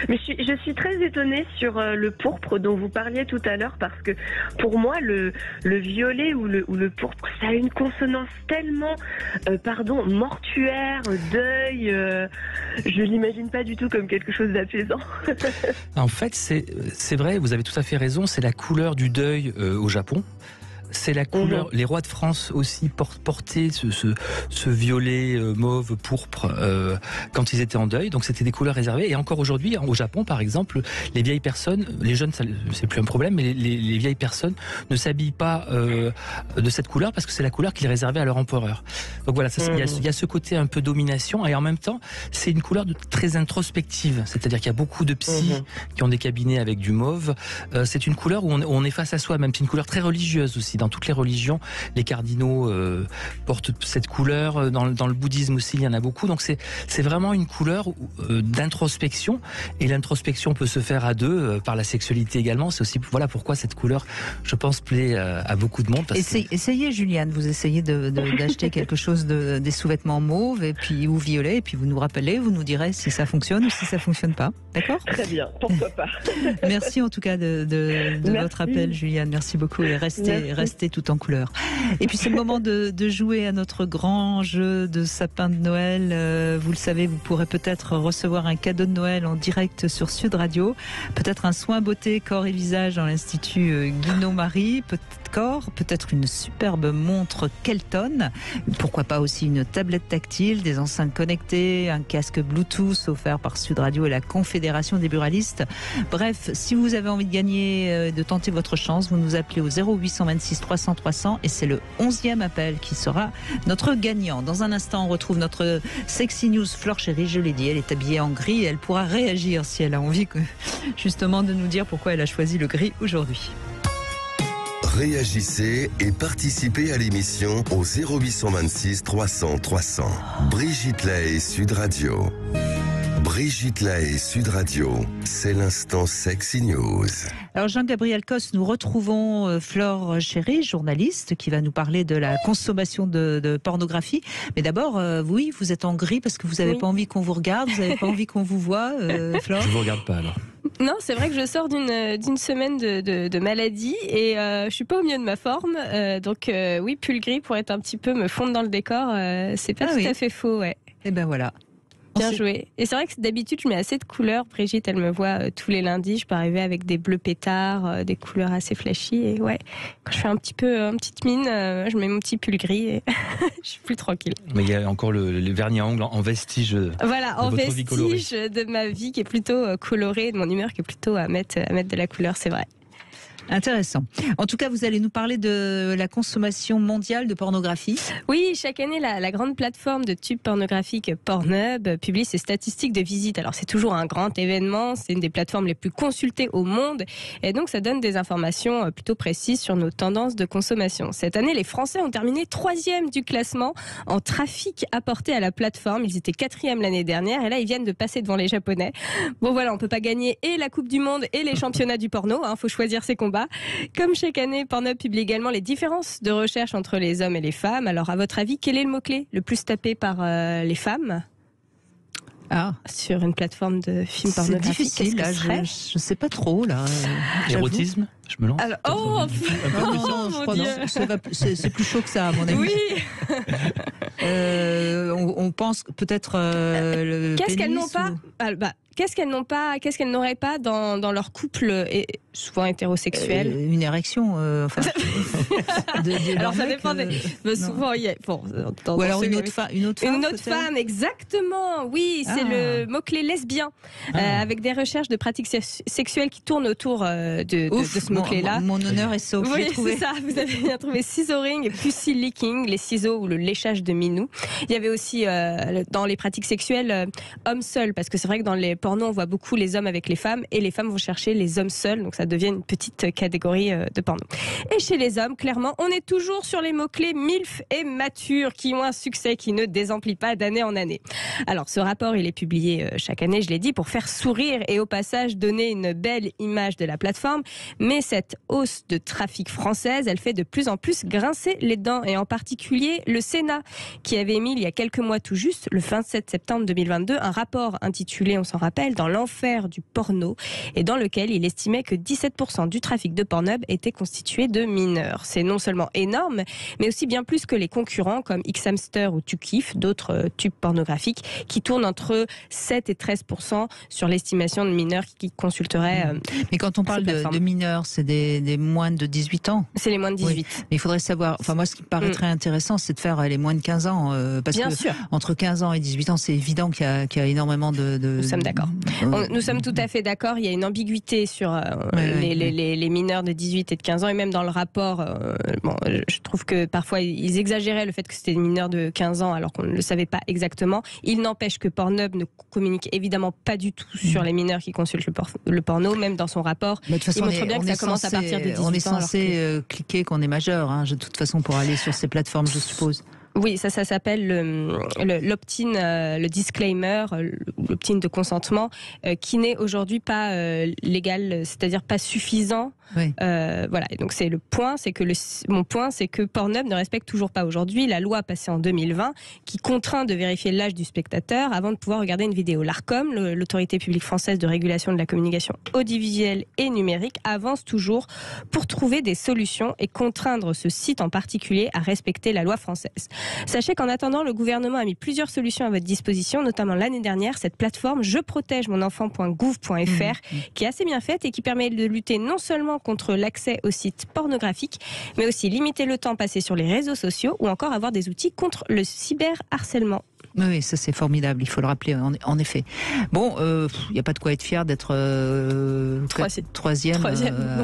Mais je suis très étonnée sur le pourpre dont vous parliez tout à l'heure, parce que pour moi, le violet ou le pourpre, ça a une consonance tellement, mortuaire, deuil. Je l'imagine pas du tout comme quelque chose d'apaisant. En fait, c'est vrai, vous avez tout à fait raison, c'est la couleur du deuil au Japon. C'est la couleur. Les rois de France aussi portaient ce violet mauve pourpre quand ils étaient en deuil. Donc c'était des couleurs réservées. Et encore aujourd'hui, au Japon par exemple, les vieilles personnes, les jeunes, c'est plus un problème, mais les vieilles personnes ne s'habillent pas de cette couleur parce que c'est la couleur qu'ils réservaient à leur empereur. Donc voilà, il y a ce côté un peu domination, et en même temps, c'est une couleur très introspective. C'est-à-dire qu'il y a beaucoup de psys qui ont des cabinets avec du mauve. C'est une couleur où on est face à soi-même. C'est une couleur très religieuse aussi. Dans toutes les religions, les cardinaux portent cette couleur. Dans le bouddhisme aussi, il y en a beaucoup. Donc c'est vraiment une couleur d'introspection. Et l'introspection peut se faire à deux, par la sexualité également. C'est aussi voilà pourquoi cette couleur, je pense, plaît à beaucoup de monde. Essayez, Juliane, vous essayez d'acheter quelque chose, des sous-vêtements mauves ou violets, et puis vous nous rappelez, vous nous direz si ça fonctionne ou si ça fonctionne pas. D'accord ? Très bien, pourquoi pas. Merci en tout cas de votre appel, Juliane. Merci beaucoup, et restez tout en couleur. Et puis c'est le moment de jouer à notre grand jeu de sapin de Noël. Vous le savez, vous pourrez peut-être recevoir un cadeau de Noël en direct sur Sud Radio. Peut-être un soin beauté corps et visage dans l'Institut Guinaud-Marie. Peut-être une superbe montre Kelton. Pourquoi pas aussi une tablette tactile, des enceintes connectées, un casque Bluetooth offert par Sud Radio et la Confédération des buralistes. Bref, si vous avez envie de gagner, de tenter votre chance, vous nous appelez au 0826 300 300 et c'est le 11e appel qui sera notre gagnant. Dans un instant, on retrouve notre Sexy News Flore Chérie. Je l'ai dit, elle est habillée en gris et elle pourra réagir si elle a envie justement de nous dire pourquoi elle a choisi le gris aujourd'hui. Réagissez et participez à l'émission au 0826 300 300. Brigitte Lahaie, Sud Radio. Brigitte Lahaie, Sud Radio, c'est l'instant Sexy News. Alors Jean-Gabriel Cos, nous retrouvons Flore Chérie, journaliste, qui va nous parler de la consommation de pornographie. Mais d'abord, oui, vous êtes en gris parce que vous n'avez pas envie qu'on vous regarde, vous n'avez pas envie qu'on vous voit, Flore. Je ne vous regarde pas alors. Non, c'est vrai que je sors d'une semaine de maladie et je suis pas au mieux de ma forme. Donc oui, pull gris pour être un petit peu me fondre dans le décor, c'est pas tout à fait faux, ouais. Et ben voilà. Bien joué. Et c'est vrai que d'habitude, je mets assez de couleurs. Brigitte, elle me voit tous les lundis. Je peux arriver avec des bleus pétards, des couleurs assez flashy. Et ouais, quand je fais une petite mine, je mets mon petit pull gris et je suis plus tranquille. Mais il y a encore le vernis à ongles en vestige. Voilà, en vestige de ma vie qui est plutôt colorée, de mon humeur qui est plutôt à mettre de la couleur, c'est vrai. Intéressant. En tout cas, vous allez nous parler de la consommation mondiale de pornographie. Oui, chaque année, la grande plateforme de tubes pornographiques Pornhub publie ses statistiques de visite. Alors, c'est toujours un grand événement. C'est une des plateformes les plus consultées au monde. Et donc, ça donne des informations plutôt précises sur nos tendances de consommation. Cette année, les Français ont terminé 3e du classement en trafic apporté à la plateforme. Ils étaient 4e l'année dernière. Et là, ils viennent de passer devant les Japonais. Bon, voilà, on peut pas gagner et la Coupe du Monde et les championnats du porno. Faut choisir ses combats. Comme chaque année, Pornhub publie également les différences de recherche entre les hommes et les femmes. Alors, à votre avis, quel est le mot-clé le plus tapé par les femmes sur une plateforme de films pornographiques? C'est difficile, là, je sais pas trop, là. Érotisme, je me lance. Alors, je crois non, c'est plus chaud que ça, à mon avis. Oui. On pense peut-être qu'est-ce qu'elles n'ont pas qu'est-ce qu'elles n'auraient pas dans leur couple, et souvent hétérosexuel? Une érection, enfin. Alors ça dépend. Souvent, il y a, ou alors une autre femme. Une autre femme, exactement. Oui, c'est le mot-clé lesbien, avec des recherches de pratiques sexuelles qui tournent autour de ce mot-clé-là. Mon honneur est sauf. Oui, c'est ça. Vous avez bien trouvé. Scissoring et pussy licking, les ciseaux ou le léchage de minou. Il y avait aussi dans les pratiques sexuelles hommes seuls, parce que c'est vrai que dans les pornos on voit beaucoup les hommes avec les femmes et les femmes vont chercher les hommes seuls, donc ça devient une petite catégorie de porno. Et chez les hommes, clairement, on est toujours sur les mots-clés MILF et mature qui ont un succès qui ne désemplit pas d'année en année. Alors ce rapport, il est publié chaque année, je l'ai dit, pour faire sourire et au passage donner une belle image de la plateforme, mais cette hausse de trafic française, elle fait de plus en plus grincer les dents, et en particulier le Sénat qui avait émis il y a quelques mois tout juste, le 27 septembre 2022, un rapport intitulé, on s'en rappelle, Dans l'enfer du porno, et dans lequel il estimait que 17% du trafic de Pornhub était constitué de mineurs. C'est non seulement énorme, mais aussi bien plus que les concurrents comme Xhamster ou TuKif, d'autres tubes pornographiques, qui tournent entre 7 et 13% sur l'estimation de mineurs qui consulteraient. Mais quand on parle de mineurs, c'est des moins de 18 ans? C'est les moins de 18. Oui. Mais il faudrait savoir, enfin moi ce qui me paraît très intéressant, c'est de faire les moins de 15 ans, parce bien que sûr. Entre 15 ans et 18 ans, c'est évident qu'il y a énormément de... Nous sommes d'accord. Nous sommes tout à fait d'accord. Il y a une ambiguïté sur les mineurs de 18 et de 15 ans. Et même dans le rapport, je trouve que parfois ils exagéraient le fait que c'était des mineurs de 15 ans alors qu'on ne le savait pas exactement. Il n'empêche que Pornhub ne communique évidemment pas du tout sur les mineurs qui consultent le porno. Même dans son rapport, il montre bien que ça commence à partir de 18 ans. On est censé cliquer qu'on est majeur, de toute façon, pour aller sur ces plateformes, je suppose. Oui, ça s'appelle l'opt-in, le disclaimer, l'opt-in de consentement, qui n'est aujourd'hui pas légal, c'est-à-dire pas suffisant. Oui. Voilà. Et donc c'est le point, mon point, c'est que Pornhub ne respecte toujours pas aujourd'hui la loi passée en 2020 qui contraint de vérifier l'âge du spectateur avant de pouvoir regarder une vidéo. L'Arcom, l'autorité publique française de régulation de la communication audiovisuelle et numérique, avance toujours pour trouver des solutions et contraindre ce site en particulier à respecter la loi française. Sachez qu'en attendant, le gouvernement a mis plusieurs solutions à votre disposition, notamment l'année dernière, cette plateforme jeprotegemonenfant.gouv.fr qui est assez bien faite et qui permet de lutter non seulement contre l'accès aux sites pornographiques, mais aussi limiter le temps passé sur les réseaux sociaux ou encore avoir des outils contre le cyberharcèlement. Oui, ça c'est formidable, il faut le rappeler, en effet. Bon, il n'y a pas de quoi être fier d'être troisième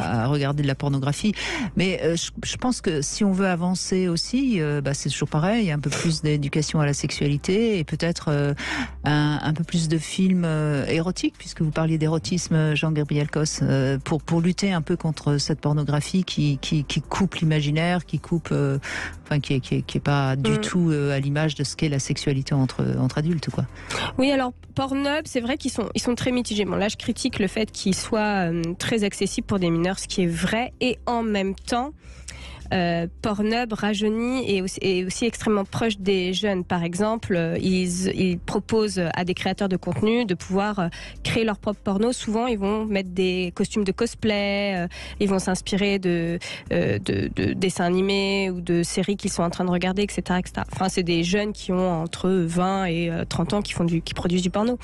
à regarder de la pornographie, mais je pense que si on veut avancer aussi, c'est toujours pareil, il y a un peu plus d'éducation à la sexualité et peut-être un peu plus de films érotiques, puisque vous parliez d'érotisme, Jean-Gabriel Cos, pour lutter un peu contre cette pornographie qui coupe l'imaginaire, qui coupe, qui est pas du tout à l'image de ce qu'est la sexualité entre adultes, quoi. Oui, alors Pornhub, c'est vrai qu'ils sont très mitigés. Bon, là, je critique le fait qu'il soit très accessible pour des mineurs, ce qui est vrai, et en même temps, Pornhub rajeunit et aussi extrêmement proche des jeunes. Par exemple, ils proposent à des créateurs de contenu de pouvoir créer leur propre porno. Souvent, ils vont mettre des costumes de cosplay, ils vont s'inspirer de dessins animés ou de séries qu'ils sont en train de regarder, etc., etc. Enfin, c'est des jeunes qui ont entre 20 et 30 ans qui produisent du porno.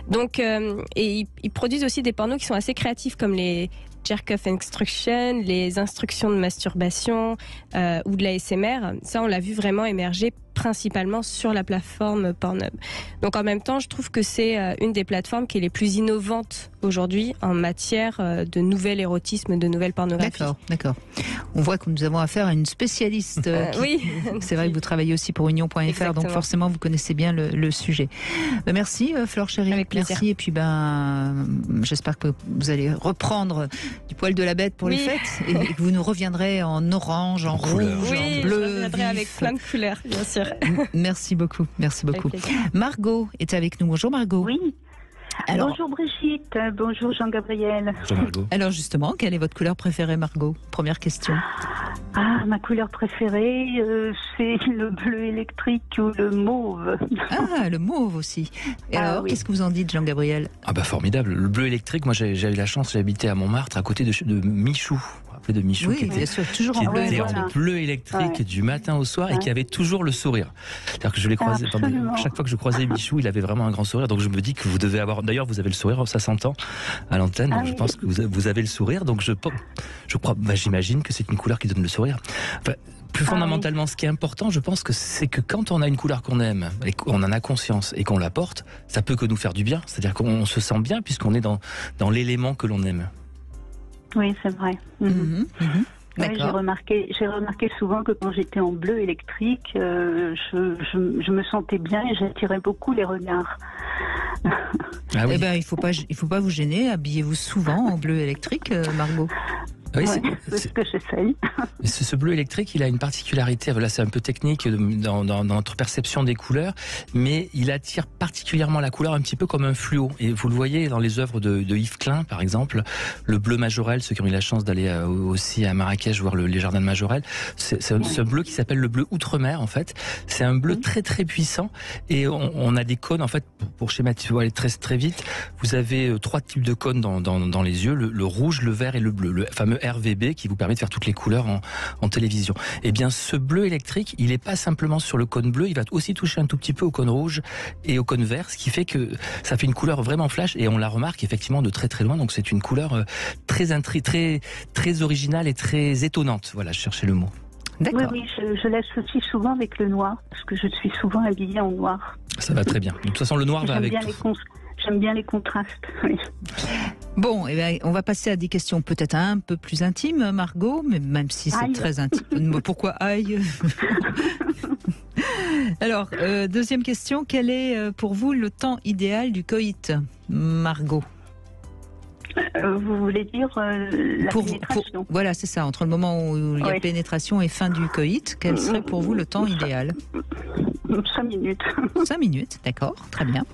Donc, et ils produisent aussi des pornos qui sont assez créatifs, comme les jerk-off instruction, les instructions de masturbation ou de l'ASMR. Ça, on l'a vu vraiment émerger principalement sur la plateforme Pornhub. Donc en même temps, je trouve que c'est une des plateformes qui est les plus innovantes aujourd'hui en matière de nouvel érotisme, de nouvelle pornographie. D'accord. On voit que nous avons affaire à une spécialiste. Oui. C'est vrai que vous travaillez aussi pour Union.fr, exactement. Donc forcément vous connaissez bien le sujet. Merci Flore Chéri. Avec plaisir. Merci, et puis j'espère que vous allez reprendre du poil de la bête pour les fêtes et que vous nous reviendrez en orange, en rouge, en bleu. Je reviendrai avec plein de couleurs, bien sûr. Merci beaucoup. Margot est avec nous. Bonjour Margot. Oui. Alors, bonjour Brigitte, bonjour Jean-Gabriel. Bonjour Margot. Alors justement, quelle est votre couleur préférée, Margot? Première question. Ma couleur préférée, c'est le bleu électrique ou le mauve. Le mauve aussi. Et alors, qu'est-ce que vous en dites, Jean-Gabriel? Formidable. Le bleu électrique, moi j'ai eu la chance, j'ai habité à Montmartre, à côté de Michou. rappelez de Michou Oui, bien sûr, toujours en bleu était électrique. en bleu électrique du matin au soir et qui avait toujours le sourire. C'est-à-dire que je l'ai croisé, chaque fois que je croisais Michou, il avait vraiment un grand sourire. Donc je me dis que vous devez avoir, d'ailleurs vous avez le sourire, ça s'entend à l'antenne, donc je pense que vous avez le sourire. Donc je crois, j'imagine que c'est une couleur qui donne le sourire. Enfin, plus fondamentalement, ce qui est important, je pense que c'est que quand on a une couleur qu'on aime et qu'on en a conscience et qu'on la porte, ça peut que nous faire du bien. C'est-à-dire qu'on se sent bien puisqu'on est dans l'élément que l'on aime. Oui, c'est vrai. Oui, j'ai D'accord. remarqué souvent que quand j'étais en bleu électrique, je me sentais bien et j'attirais beaucoup les regards. Ah oui. Eh ben, il faut pas vous gêner. Habillez-vous souvent en bleu électrique, Margot. Oui, Ouais, c'est ce que j'essaye. ce bleu électrique, il a une particularité. Voilà, c'est un peu technique dans notre perception des couleurs, mais il attire particulièrement la couleur un petit peu comme un fluo. Et vous le voyez dans les œuvres de Yves Klein, par exemple, le bleu Majorel. Ceux qui ont eu la chance d'aller aussi à Marrakech voir les jardins de Majorel, c'est ce bleu qui s'appelle le bleu outre-mer. En fait, c'est un bleu très très puissant. Et on a des cônes. En fait, pour schématiser, aller très très vite, vous avez 3 types de cônes dans les yeux le rouge, le vert et le bleu. Le fameux RVB qui vous permet de faire toutes les couleurs en télévision. Eh bien, ce bleu électrique, il n'est pas simplement sur le cône bleu, il va aussi toucher un tout petit peu au cône rouge et au cône vert, ce qui fait que ça fait une couleur vraiment flash et on la remarque effectivement de très très loin. Donc c'est une couleur très originale et très étonnante. Voilà, je cherchais le mot. D'accord. Oui, je l'associe souvent avec le noir, parce que je suis souvent habillée en noir. Ça va très bien. De toute façon, le noir va avec tout. J'aime bien les contrastes, oui. Bon, eh bien, on va passer à des questions peut-être un peu plus intimes, Margot, mais même si c'est très intime. Pourquoi aïe? Alors, deuxième question, quel est pour vous le temps idéal du coït, Margot? Vous voulez dire la pénétration? Voilà, c'est ça, entre le moment où il y a pénétration et fin du coït, quel serait pour vous le temps idéal? 5 minutes. 5 minutes, d'accord, très bien.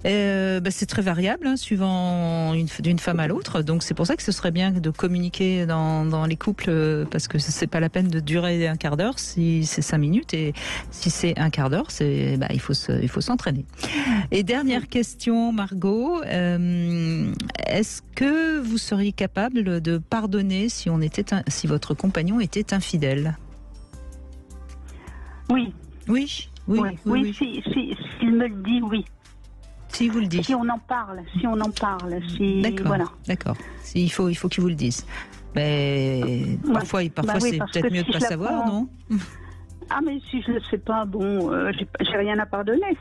C'est très variable, hein, suivant d'une femme à l'autre. Donc c'est pour ça que ce serait bien de communiquer dans les couples, parce que c'est pas la peine de durer un quart d'heure si c'est 5 minutes, et si c'est un quart d'heure, il faut s'entraîner. Et dernière question, Margot, est-ce que vous seriez capable de pardonner si votre compagnon était infidèle? Oui. Oui. S'il me le dit, oui. Si vous le dites. Si on en parle. D'accord. Il faut qu'il vous le dise. Mais parfois c'est peut-être mieux de ne pas savoir, non? Ah, mais si je ne le sais pas, j'ai rien à pardonner.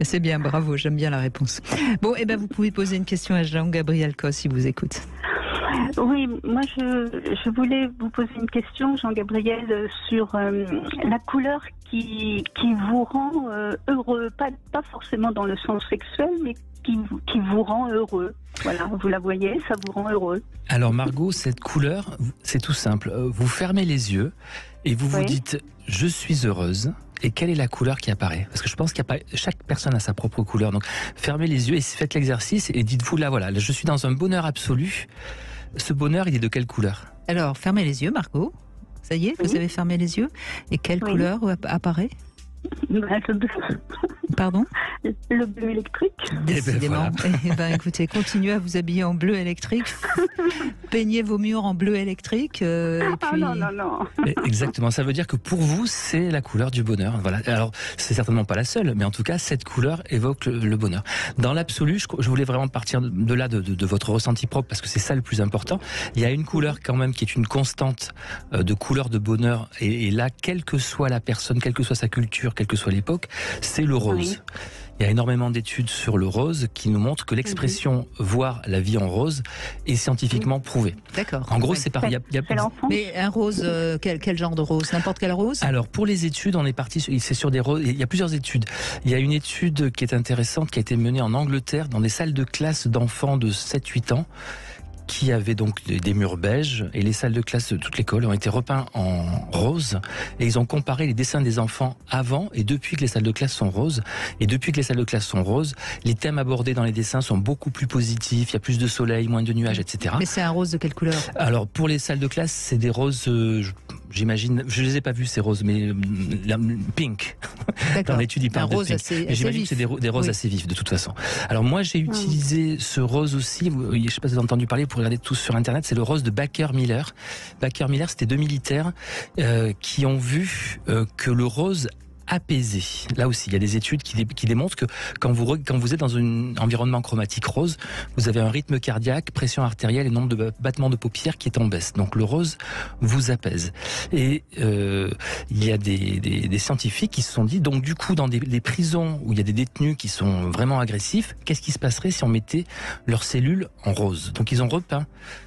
C'est bien, bravo, j'aime bien la réponse. Bon, vous pouvez poser une question à Jean-Gabriel Cos, il vous écoute. Oui, moi je voulais vous poser une question, Jean-Gabriel, sur la couleur qui vous rend heureux, pas forcément dans le sens sexuel, mais qui vous rend heureux. Voilà, vous la voyez, ça vous rend heureux. Alors Margot, cette couleur, c'est tout simple. Vous fermez les yeux et vous vous dites « je suis heureuse ». Et quelle est la couleur qui apparaît? Parce que je pense chaque personne a sa propre couleur. Donc fermez les yeux et faites l'exercice et dites-vous là, je suis dans un bonheur absolu. Ce bonheur, il est de quelle couleur? Alors, fermez les yeux, Margot. Ça y est, vous avez fermé les yeux. Et quelle couleur apparaît? Pardon? Le bleu électrique. Décidément. Écoutez, continuez à vous habiller en bleu électrique. Peignez vos murs en bleu électrique. Et puis... non. Exactement. Ça veut dire que pour vous, c'est la couleur du bonheur. Voilà. Alors, c'est certainement pas la seule, mais en tout cas, cette couleur évoque le bonheur. Dans l'absolu, je voulais vraiment partir de là, de votre ressenti propre, parce que c'est ça le plus important. Il y a une couleur quand même qui est une constante de couleur de bonheur. Et là, quelle que soit la personne, quelle que soit sa culture, quelle que soit l'époque, c'est le rose. Oui. Il y a énormément d'études sur le rose qui nous montrent que l'expression « voir la vie en rose » est scientifiquement prouvée. D'accord. En gros, c'est pareil. Mais un rose, quel genre de rose? N'importe quel rose? Alors, pour les études, on est parti, c'est sur des roses. Il y a plusieurs études. Il y a une étude qui est intéressante, qui a été menée en Angleterre dans des salles de classe d'enfants de 7-8 ans, qui avaient donc des murs beiges, et les salles de classe de toute l'école ont été repeints en rose, et ils ont comparé les dessins des enfants avant et depuis que les salles de classe sont roses. Et depuis que les salles de classe sont roses, les thèmes abordés dans les dessins sont beaucoup plus positifs, il y a plus de soleil, moins de nuages, etc. Mais c'est un rose de quelle couleur? Alors pour les salles de classe, c'est des roses, j'imagine, je les ai pas vus ces roses, mais pink. Dans l'étude, il parle de pink. J'imagine que c'est des roses assez vifs de toute façon. Alors moi j'ai utilisé ce rose aussi, je sais pas si vous avez entendu parler, pour faut regarder tous sur Internet, c'est le rose de Baker-Miller. Baker-Miller, c'était 2 militaires qui ont vu que le rose apaisé. Là aussi, il y a des études qui démontrent que quand vous êtes dans un environnement chromatique rose, vous avez un rythme cardiaque, pression artérielle et nombre de battements de paupières qui est en baisse. Donc le rose vous apaise. Et il y a des scientifiques qui se sont dit, donc du coup, dans des prisons où il y a des détenus qui sont vraiment agressifs, qu'est-ce qui se passerait si on mettait leurs cellules en rose? Donc ils ont repeint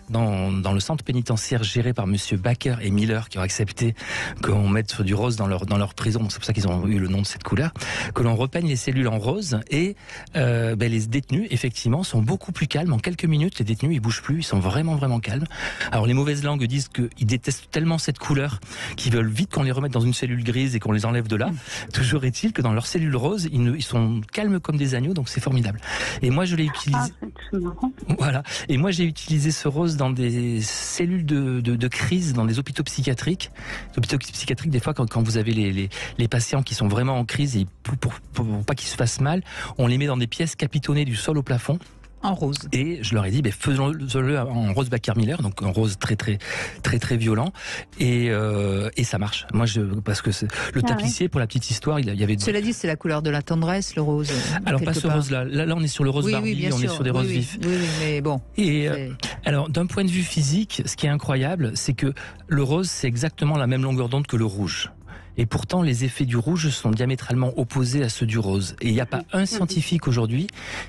dans le centre pénitentiaire géré par monsieur Baker et Miller, qui ont accepté qu'on mette du rose dans leur prison. C'est pour ça qu'ils ont eu le nom de cette couleur, que l'on repeigne les cellules en rose et les détenus effectivement sont beaucoup plus calmes. En quelques minutes, les détenus ils bougent plus, ils sont vraiment calmes. Alors les mauvaises langues disent qu'ils détestent tellement cette couleur qu'ils veulent vite qu'on les remette dans une cellule grise et qu'on les enlève de là. Toujours est-il que dans leurs cellules roses, ils sont calmes comme des agneaux, donc c'est formidable. Et moi je l'ai utilisé. Voilà. Et moi j'ai utilisé ce rose dans des cellules de crise, dans des hôpitaux psychiatriques. Les hôpitaux psychiatriques, des fois, quand vous avez les patients qui sont vraiment en crise et pour pas qu'ils se fassent mal, on les met dans des pièces capitonnées du sol au plafond. En rose. Et je leur ai dit, faisons-le en rose Baker-Miller, donc en rose très violent, et ça marche. Moi, parce que le tapissier, pour la petite histoire, il y avait. Cela dit, c'est la couleur de la tendresse, le rose. Alors pas ce rose-là. Là, on est sur le rose Barbie, on est sur des roses vifs. Oui, mais bon. Et alors, d'un point de vue physique, ce qui est incroyable, c'est que le rose, c'est exactement la même longueur d'onde que le rouge. Et pourtant, les effets du rouge sont diamétralement opposés à ceux du rose. Et il n'y a pas un scientifique aujourd'hui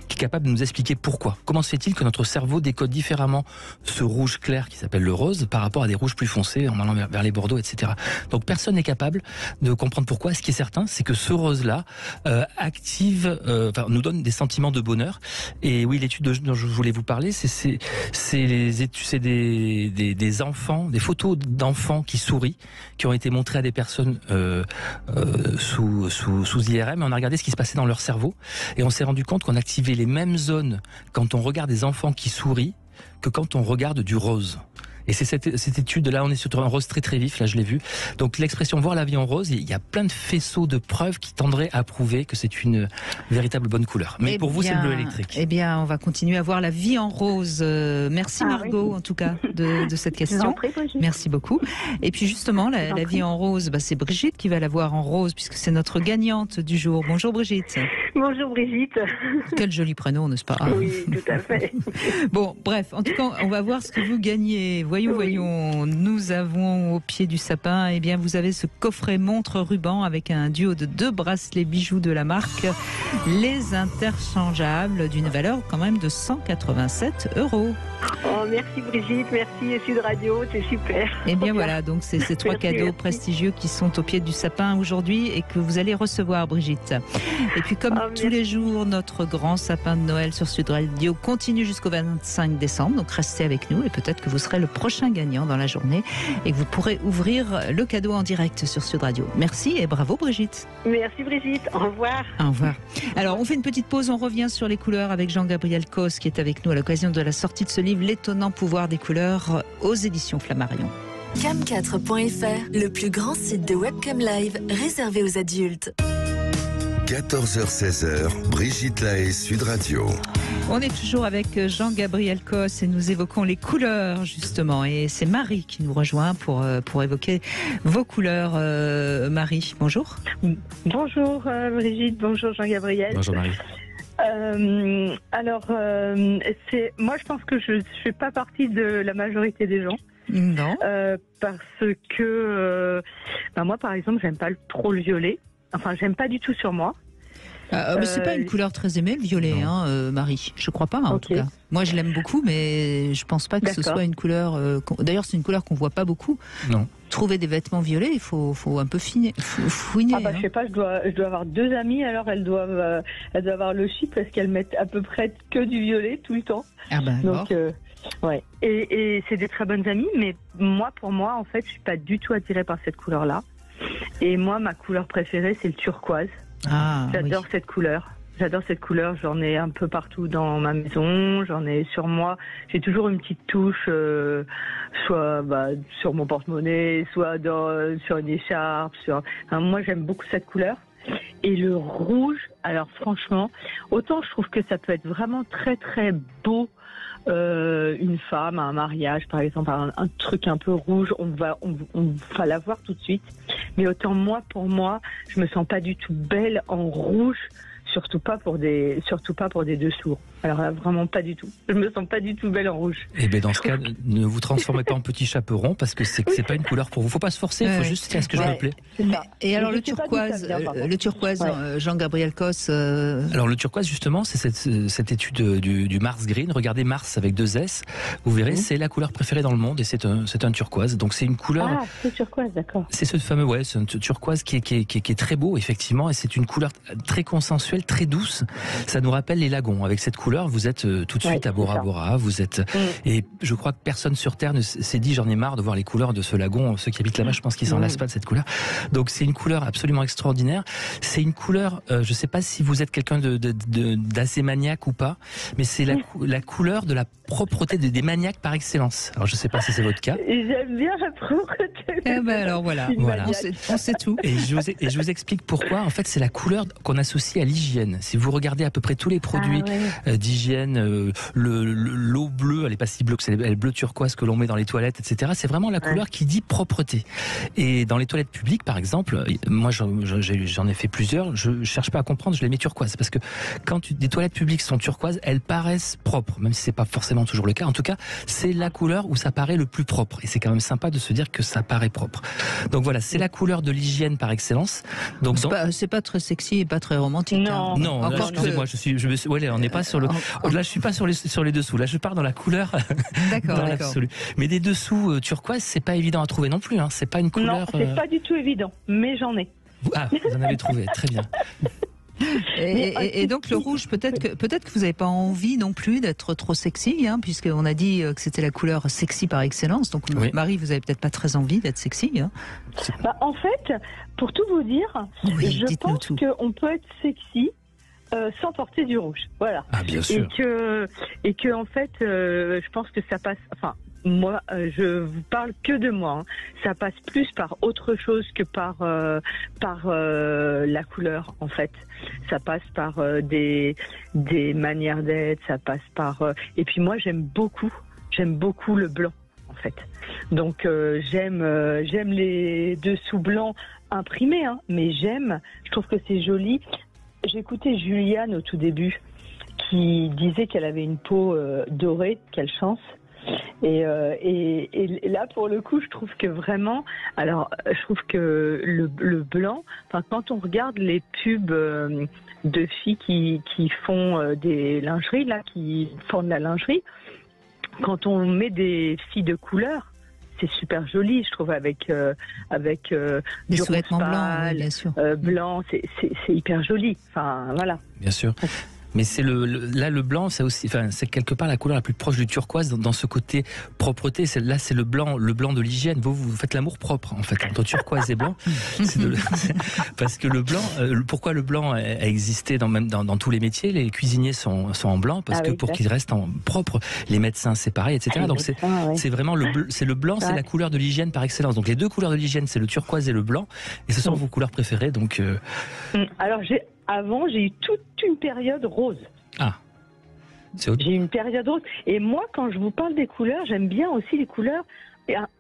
qui est capable de nous expliquer pourquoi. Comment se fait-il que notre cerveau décode différemment ce rouge clair qui s'appelle le rose par rapport à des rouges plus foncés en allant vers les bordeaux, etc. Donc personne n'est capable de comprendre pourquoi. Ce qui est certain, c'est que ce rose-là nous donne des sentiments de bonheur. Et oui, l'étude dont je voulais vous parler, c'est des enfants, des photos d'enfants qui sourient, qui ont été montrées à des personnes sous IRM, et on a regardé ce qui se passait dans leur cerveau et on s'est rendu compte qu'on activait les mêmes zones quand on regarde des enfants qui sourient que quand on regarde du rose. Et c'est cette étude-là, on est sur un rose très vif, là je l'ai vu. Donc l'expression voir la vie en rose, il y a plein de faisceaux de preuves qui tendraient à prouver que c'est une véritable bonne couleur. Mais pour vous, c'est le bleu électrique. Eh bien, on va continuer à voir la vie en rose. Merci Margot, en tout cas, de cette question. Merci beaucoup. Et puis justement, la vie en rose, c'est Brigitte qui va la voir en rose, puisque c'est notre gagnante du jour. Bonjour Brigitte. Bonjour Brigitte. Quel joli prénom, n'est-ce pas? Oui, tout à fait. Bon, bref, en tout cas, on va voir ce que vous gagnez. Voyons, nous avons au pied du sapin, eh bien, vous avez ce coffret montre-ruban avec un duo de 2 bracelets bijoux de la marque Les Interchangeables, d'une valeur quand même de 187 €. Oh, merci Brigitte, merci Sud Radio, c'est super. Eh bien voilà, donc c'est ces 3 cadeaux prestigieux qui sont au pied du sapin aujourd'hui et que vous allez recevoir, Brigitte. Et puis comme tous les jours, notre grand sapin de Noël sur Sud Radio continue jusqu'au 25 décembre, donc restez avec nous et peut-être que vous serez le prochain gagnant dans la journée et que vous pourrez ouvrir le cadeau en direct sur Sud Radio. Merci et bravo Brigitte. Merci Brigitte, au revoir. Au revoir. Alors on fait une petite pause, on revient sur les couleurs avec Jean-Gabriel Cos qui est avec nous à l'occasion de la sortie de ce livre L'étonnant pouvoir des couleurs aux éditions Flammarion. Cam4.fr, le plus grand site de webcam live réservé aux adultes. 14h-16h, Brigitte Lahaie, Sud Radio. On est toujours avec Jean-Gabriel Cos et nous évoquons les couleurs justement. Et c'est Marie qui nous rejoint pour évoquer vos couleurs. Marie, bonjour. Bonjour Brigitte, bonjour Jean-Gabriel. Bonjour Marie. Moi je pense que je ne fais pas partie de la majorité des gens. Non. Parce que moi par exemple j'aime pas trop le violet. Enfin j'aime pas du tout sur moi. Mais c'est pas une couleur très aimée, le violet, Marie. Je crois pas, en tout cas. Moi, je l'aime beaucoup, mais je pense pas que ce soit une couleur. D'ailleurs, c'est une couleur qu'on voit pas beaucoup. Non. Trouver des vêtements violets, il faut un peu fouiner. Je sais pas. Je dois avoir 2 amies. Alors elles doivent avoir le chic parce qu'elles mettent à peu près que du violet tout le temps. Ah ben. Donc ouais. Et c'est des très bonnes amies, mais pour moi, en fait, je suis pas du tout attirée par cette couleur-là. Et moi, ma couleur préférée, c'est le turquoise. J'adore cette couleur. J'en ai un peu partout dans ma maison, j'en ai sur moi. J'ai toujours une petite touche, soit sur mon porte-monnaie, soit sur une écharpe. Moi, j'aime beaucoup cette couleur. Et le rouge, alors franchement, autant je trouve que ça peut être vraiment très très beau, une femme, un mariage par exemple, un truc un peu rouge, on va la voir tout de suite. Mais autant pour moi, je me sens pas du tout belle en rouge. Surtout pas pour des dessous. Alors là, vraiment pas du tout. Je me sens pas du tout belle en rouge. Et bien dans ce cas, ne vous transformez pas en petit chaperon parce que c'est pas une couleur pour vous. Faut pas se forcer, il faut juste faire ce que je me plaît. Et alors le turquoise, Jean-Gabriel Cos. Alors le turquoise justement, c'est cette étude du Mars Green. Regardez Mars avec 2 S. Vous verrez, c'est la couleur préférée dans le monde et c'est un turquoise. Donc c'est une couleur. Ah, c'est turquoise, d'accord. C'est ce fameux, c'est un turquoise qui est très beau effectivement et c'est une couleur très consensuelle, très douce. Ça nous rappelle les lagons. Avec cette couleur, vous êtes tout de suite à Bora Bora. Vous êtes et je crois que personne sur Terre ne s'est dit j'en ai marre de voir les couleurs de ce lagon. Ceux qui habitent là-bas, je pense qu'ils s'en lassent pas de cette couleur. Donc c'est une couleur absolument extraordinaire. C'est une couleur, je sais pas si vous êtes quelqu'un d'assez maniaque ou pas, mais c'est la couleur de la propreté des maniaques par excellence. Alors je sais pas si c'est votre cas. Et j'aime bien la propreté. Alors voilà. On sait tout. Et je vous explique pourquoi. En fait, c'est la couleur qu'on associe à l'hygiène. Si vous regardez à peu près tous les produits d'hygiène, l'eau bleue, elle est pas si bleue que c'est le bleu turquoise que l'on met dans les toilettes, etc. C'est vraiment la couleur qui dit propreté. Et dans les toilettes publiques, par exemple, moi j'en ai fait plusieurs. Je cherche pas à comprendre, je les mets turquoise parce que quand des toilettes publiques sont turquoises, elles paraissent propres, même si c'est pas forcément toujours le cas. En tout cas, c'est la couleur où ça paraît le plus propre. Et c'est quand même sympa de se dire que ça paraît propre. Donc voilà, c'est la couleur de l'hygiène par excellence. Donc c'est pas très sexy et pas très romantique. Non, excusez-moi, on n'est pas sur le. Là, je suis pas sur les dessous. Là, je pars dans la couleur. D'accord. Mais des dessous turquoise, c'est pas évident à trouver non plus. C'est pas une couleur. Non, c'est pas du tout évident. Mais j'en ai. Vous en avez trouvé. Très bien. Et donc le rouge, peut-être que vous n'avez pas envie non plus d'être trop sexy, puisqu'on a dit que c'était la couleur sexy par excellence. Donc Marie, vous avez peut-être pas très envie d'être sexy. En fait, pour tout vous dire, je pense qu'on peut être sexy sans porter du rouge. Voilà. Ah, bien sûr. Et que en fait, je pense que ça passe. Enfin, moi, je vous parle que de moi. Ça passe plus par autre chose que par la couleur, en fait. Ça passe par des manières d'être. Ça passe par. Et puis moi, j'aime beaucoup le blanc, en fait. Donc j'aime les dessous blancs imprimés, mais je trouve que c'est joli. J'écoutais Juliane au tout début qui disait qu'elle avait une peau dorée, quelle chance. Et là, pour le coup, je trouve que vraiment, je trouve que le blanc, quand on regarde les pubs de filles qui font des lingeries, là, qui font de la lingerie, quand on met des filles de couleur, c'est super joli, je trouve, avec des du sous-vêtements blancs, bien sûr. Blanc, c'est hyper joli. Enfin, voilà. Bien sûr. Mais c'est le blanc, c'est aussi, c'est quelque part la couleur la plus proche du turquoise dans ce côté propreté. Là, c'est le blanc de l'hygiène. Vous faites l'amour propre, en fait, entre turquoise et blanc. Parce que le blanc, pourquoi le blanc a existé dans tous les métiers? Les cuisiniers sont en blanc parce que pour qu'ils restent propres. Les médecins, c'est pareil, etc. Donc c'est vraiment le blanc, c'est la couleur de l'hygiène par excellence. Donc les deux couleurs de l'hygiène, c'est le turquoise et le blanc. Et ce sont vos couleurs préférées. Donc. Alors Avant, j'ai eu toute une période rose. Ah. J'ai eu une période rose. Et moi, quand je vous parle des couleurs, j'aime bien aussi les couleurs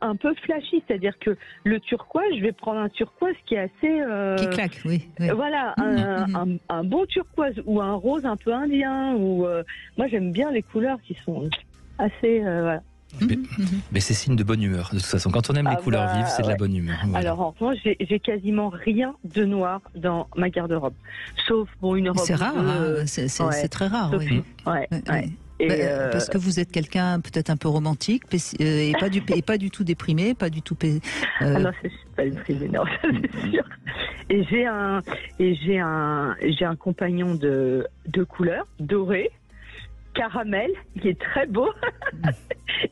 un peu flashy. C'est-à-dire que le turquoise, je vais prendre un turquoise qui est assez... qui claque, oui. Voilà, un bon turquoise ou un rose un peu indien. Moi, j'aime bien les couleurs qui sont assez... voilà. Mais c'est signe de bonne humeur, de toute façon. Quand on aime les couleurs vives, c'est de la bonne humeur. Voilà. Alors, en revanche, j'ai quasiment rien de noir dans ma garde-robe. Sauf, une robe. C'est rare, c'est très rare, oui. Parce que vous êtes quelqu'un peut-être un peu romantique et pas du tout déprimé, pas du tout. Ah non, je suis pas déprimé, non, ça c'est sûr. Et j'ai un compagnon de couleur doré, caramel, qui est très beau.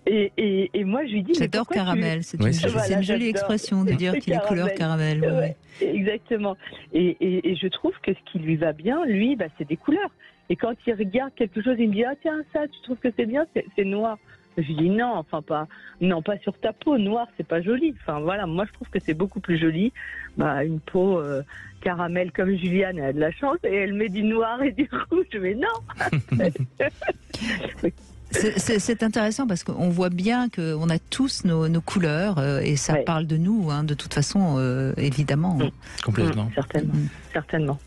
et moi je lui dis, j'adore caramel, c'est une jolie expression de dire qu'il est couleur caramel. Ouais. Exactement. Et je trouve que ce qui lui va bien, lui, c'est des couleurs. Et quand il regarde quelque chose, il me dit, ah tiens, ça, tu trouves que c'est bien, c'est noir. Je lui dis non, pas sur ta peau, noir, c'est pas joli. Enfin voilà, moi je trouve que c'est beaucoup plus joli. Une peau caramel comme Juliane, elle a de la chance et elle met du noir et du rouge, mais non. C'est intéressant parce qu'on voit bien qu'on a tous nos couleurs et ça parle de nous, de toute façon, évidemment. Complètement. Certainement.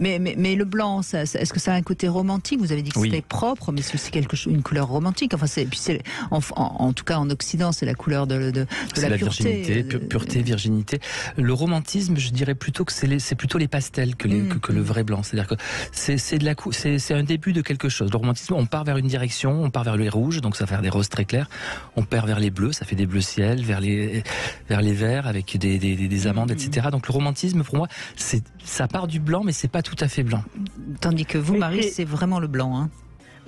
Mais le blanc, est-ce que ça a un côté romantique? Vous avez dit que c'était propre, mais c'est aussi une couleur romantique. Enfin, en tout cas en Occident, c'est la couleur de la pureté. Virginité, pureté, virginité. Le romantisme, je dirais plutôt que c'est plutôt les pastels que le vrai blanc. C'est-à-dire que c'est un début de quelque chose. Le romantisme, on part vers une direction, on part vers les rouges, donc ça va faire des roses très clairs. On perd vers les bleus, ça fait des bleus ciel, vers les verts avec des amandes, etc. Donc le romantisme, pour moi, ça part du blanc, mais c'est pas tout à fait blanc. Tandis que vous, Marie, c'est vraiment le blanc.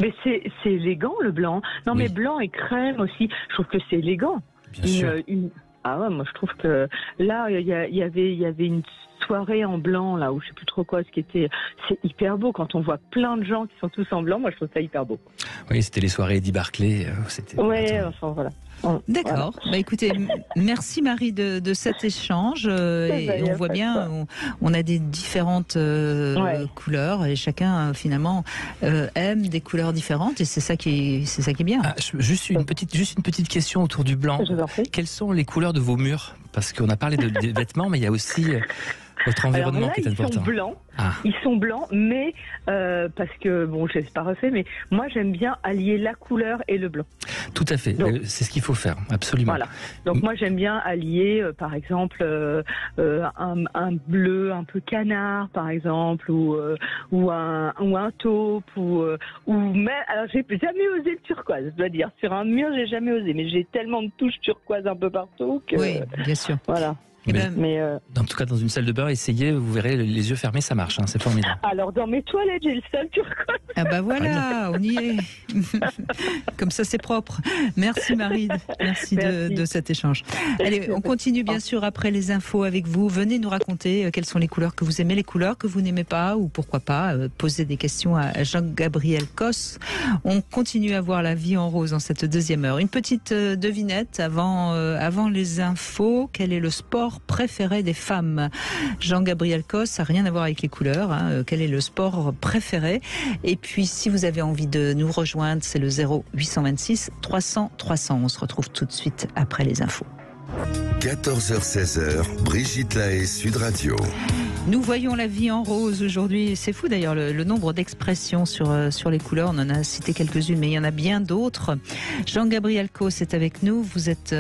Mais c'est élégant, le blanc. Non, mais blanc et crème aussi. Je trouve que c'est élégant. Bien sûr. Ah ouais, moi je trouve que là, il y avait une soirée en blanc, là, où je sais plus trop quoi, c'est hyper beau quand on voit plein de gens qui sont tous en blanc. Moi, je trouve ça hyper beau. Oui, c'était les soirées Eddie Barclay. Voilà. D'accord. Voilà. Écoutez, merci Marie de cet échange. Et on voit bien, on a des différentes couleurs et chacun finalement aime des couleurs différentes et c'est ça qui est bien. Juste une petite question autour du blanc. Quelles sont les couleurs de vos murs? Parce qu'on a parlé des vêtements, mais il y a aussi votre environnement qui est important. Ils sont blancs, mais parce que je ne l'ai pas refait, mais moi j'aime bien allier la couleur et le blanc. Tout à fait, c'est ce qu'il faut faire, absolument. Voilà. Donc moi j'aime bien allier, par exemple, un bleu un peu canard, par exemple, ou un taupe, alors j'ai jamais osé le turquoise, je dois dire. Sur un mur, j'ai jamais osé, mais j'ai tellement de touches turquoise un peu partout que. Oui, bien sûr. Voilà. En tout cas, dans une salle de bain, essayez, vous verrez, les yeux fermés, ça marche, c'est formidable. Alors, dans mes toilettes, j'ai le seul turquoise. Ah bah voilà, on y est. Comme ça, c'est propre. Merci Marie, merci. De cet échange. Allez, on continue bien sûr après les infos avec vous. Venez nous raconter quelles sont les couleurs que vous aimez, les couleurs que vous n'aimez pas, ou pourquoi pas poser des questions à Jean-Gabriel Cos. On continue à voir la vie en rose dans cette deuxième heure. Une petite devinette avant les infos. Quel est le sport préféré des femmes? Jean-Gabriel Cos, ça n'a rien à voir avec les couleurs. Quel est le sport préféré? Et puis, si vous avez envie de nous rejoindre, c'est le 0826 300 300. On se retrouve tout de suite après les infos. 14h-16h, Brigitte Lahaie, Sud Radio. Nous voyons la vie en rose aujourd'hui. C'est fou d'ailleurs le nombre d'expressions sur les couleurs. On en a cité quelques-unes, mais il y en a bien d'autres. Jean-Gabriel Cos est avec nous. Vous êtes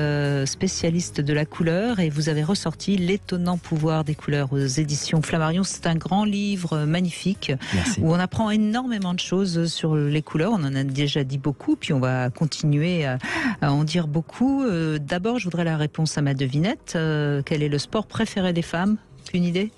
spécialiste de la couleur et vous avez ressorti L'étonnant pouvoir des couleurs aux éditions Flammarion. C'est un grand livre magnifique. Merci. Où on apprend énormément de choses sur les couleurs. On en a déjà dit beaucoup, puis on va continuer à en dire beaucoup. D'abord, je voudrais la réponse à ma devinette. Quel est le sport préféré des femmes? Une idée?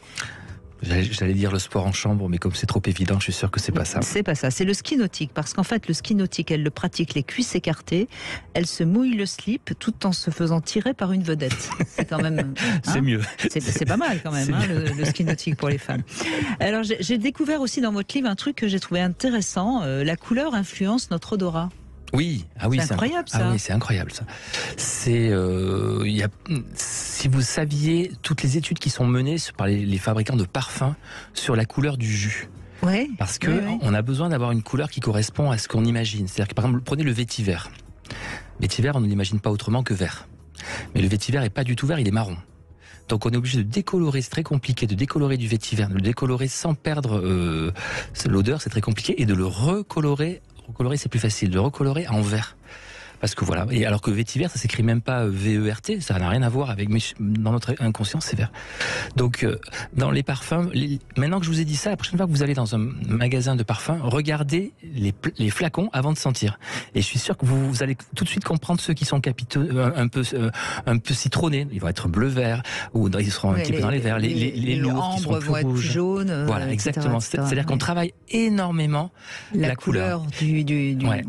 J'allais dire le sport en chambre, mais comme c'est trop évident, je suis sûr que c'est pas ça. C'est pas ça, c'est le ski nautique. Parce qu'en fait, le ski nautique, elle le pratique les cuisses écartées, elle se mouille le slip tout en se faisant tirer par une vedette. C'est quand même... c'est mieux. C'est pas mal quand même, le ski nautique pour les femmes. Alors, j'ai découvert aussi dans votre livre un truc que j'ai trouvé intéressant. La couleur influence notre odorat. Oui, c'est incroyable ça. Ah oui, c'est incroyable ça. Si vous saviez toutes les études qui sont menées par les fabricants de parfums sur la couleur du jus. Ouais. Parce que on a besoin d'avoir une couleur qui correspond à ce qu'on imagine. C'est-à-dire que par exemple, prenez le vétiver. Vétiver, on ne l'imagine pas autrement que vert. Mais le vétiver est pas du tout vert, il est marron. Donc on est obligé de décolorer, c'est très compliqué de décolorer du vétiver, de le décolorer sans perdre l'odeur, c'est très compliqué, et de le recolorer c'est plus facile, de recolorer en vert. Parce que voilà, et alors que vétiver, ça s'écrit même pas VERT, ça n'a rien à voir avec, mais dans notre inconscient, c'est vert. Donc, dans les parfums, maintenant que je vous ai dit ça, la prochaine fois que vous allez dans un magasin de parfums, regardez les flacons avant de sentir. Et je suis sûr que vous allez tout de suite comprendre ceux qui sont capiteux, un peu citronnés. Ils vont être bleu-vert, ou ils seront un petit peu dans les verts. Les lourds qui seront plus rouges. Plus jaunes. Voilà, exactement. C'est-à-dire qu'on travaille énormément la couleur. Ouais.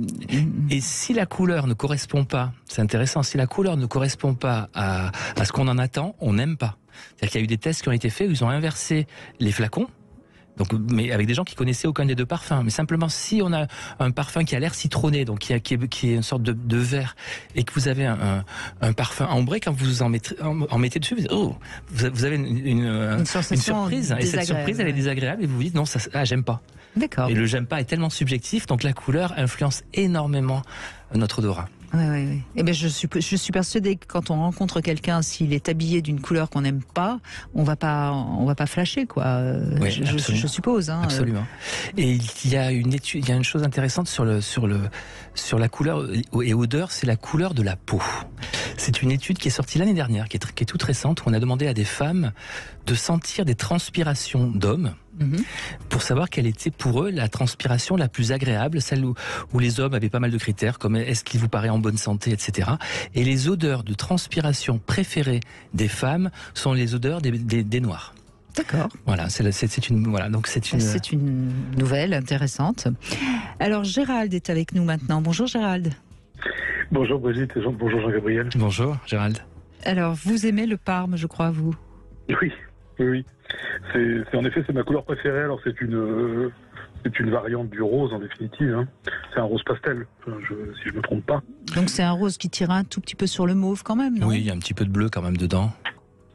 Et si la couleur ne correspond pas, c'est intéressant, si la couleur ne correspond pas à ce qu'on en attend, on n'aime pas. C'est-à-dire qu'il y a eu des tests qui ont été faits où ils ont inversé les flacons, Donc, mais avec des gens qui connaissaient aucun des deux parfums. Mais simplement, si on a un parfum qui a l'air citronné, donc qui est une sorte de vert, et que vous avez un parfum ambré, quand vous en mettez dessus, vous avez une surprise. Et cette surprise, elle est désagréable, et vous vous dites non, j'aime pas. D'accord. Et le j'aime pas est tellement subjectif, donc la couleur influence énormément notre odorat. Oui. Eh ben, je suis persuadée que quand on rencontre quelqu'un, s'il est habillé d'une couleur qu'on n'aime pas, on va pas flasher, quoi. Oui, je suppose. Hein. Absolument. Et il y a une chose intéressante sur la couleur et odeur, c'est la couleur de la peau. C'est une étude qui est sortie l'année dernière, qui est toute récente, où on a demandé à des femmes de sentir des transpirations d'hommes. Pour savoir quelle était pour eux la transpiration la plus agréable, celle où les hommes avaient pas mal de critères, comme est-ce qu'il vous paraît en bonne santé, etc. Et les odeurs de transpiration préférées des femmes sont les odeurs des noirs. D'accord. Voilà, c'est une nouvelle intéressante. Alors Gérald est avec nous maintenant. Bonjour Gérald. Bonjour Brigitte, bonjour Jean-Gabriel. Bonjour Gérald. Alors vous aimez le Parme, je crois, vous? Oui. En effet, c'est ma couleur préférée. Alors c'est une variante du rose en définitive. Hein. C'est un rose pastel, si je me trompe pas. Donc c'est un rose qui tire un tout petit peu sur le mauve quand même, non? Oui, il y a un petit peu de bleu quand même dedans.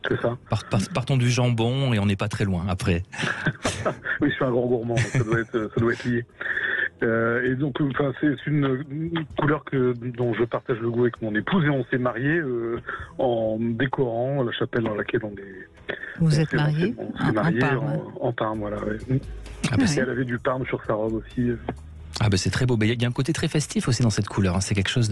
C'est ça. Partons du jambon et on n'est pas très loin après. Oui, je suis un grand gourmand, donc ça doit être lié. Et donc, c'est une couleur dont je partage le goût avec mon épouse et on s'est mariés en décorant la chapelle dans laquelle on est. Vous êtes mariés? On s'est mariés en Parme, voilà. Ouais. Et elle avait du Parme sur sa robe aussi. Ah ben c'est très beau. Il y a un côté très festif aussi dans cette couleur. Hein. C'est quelque chose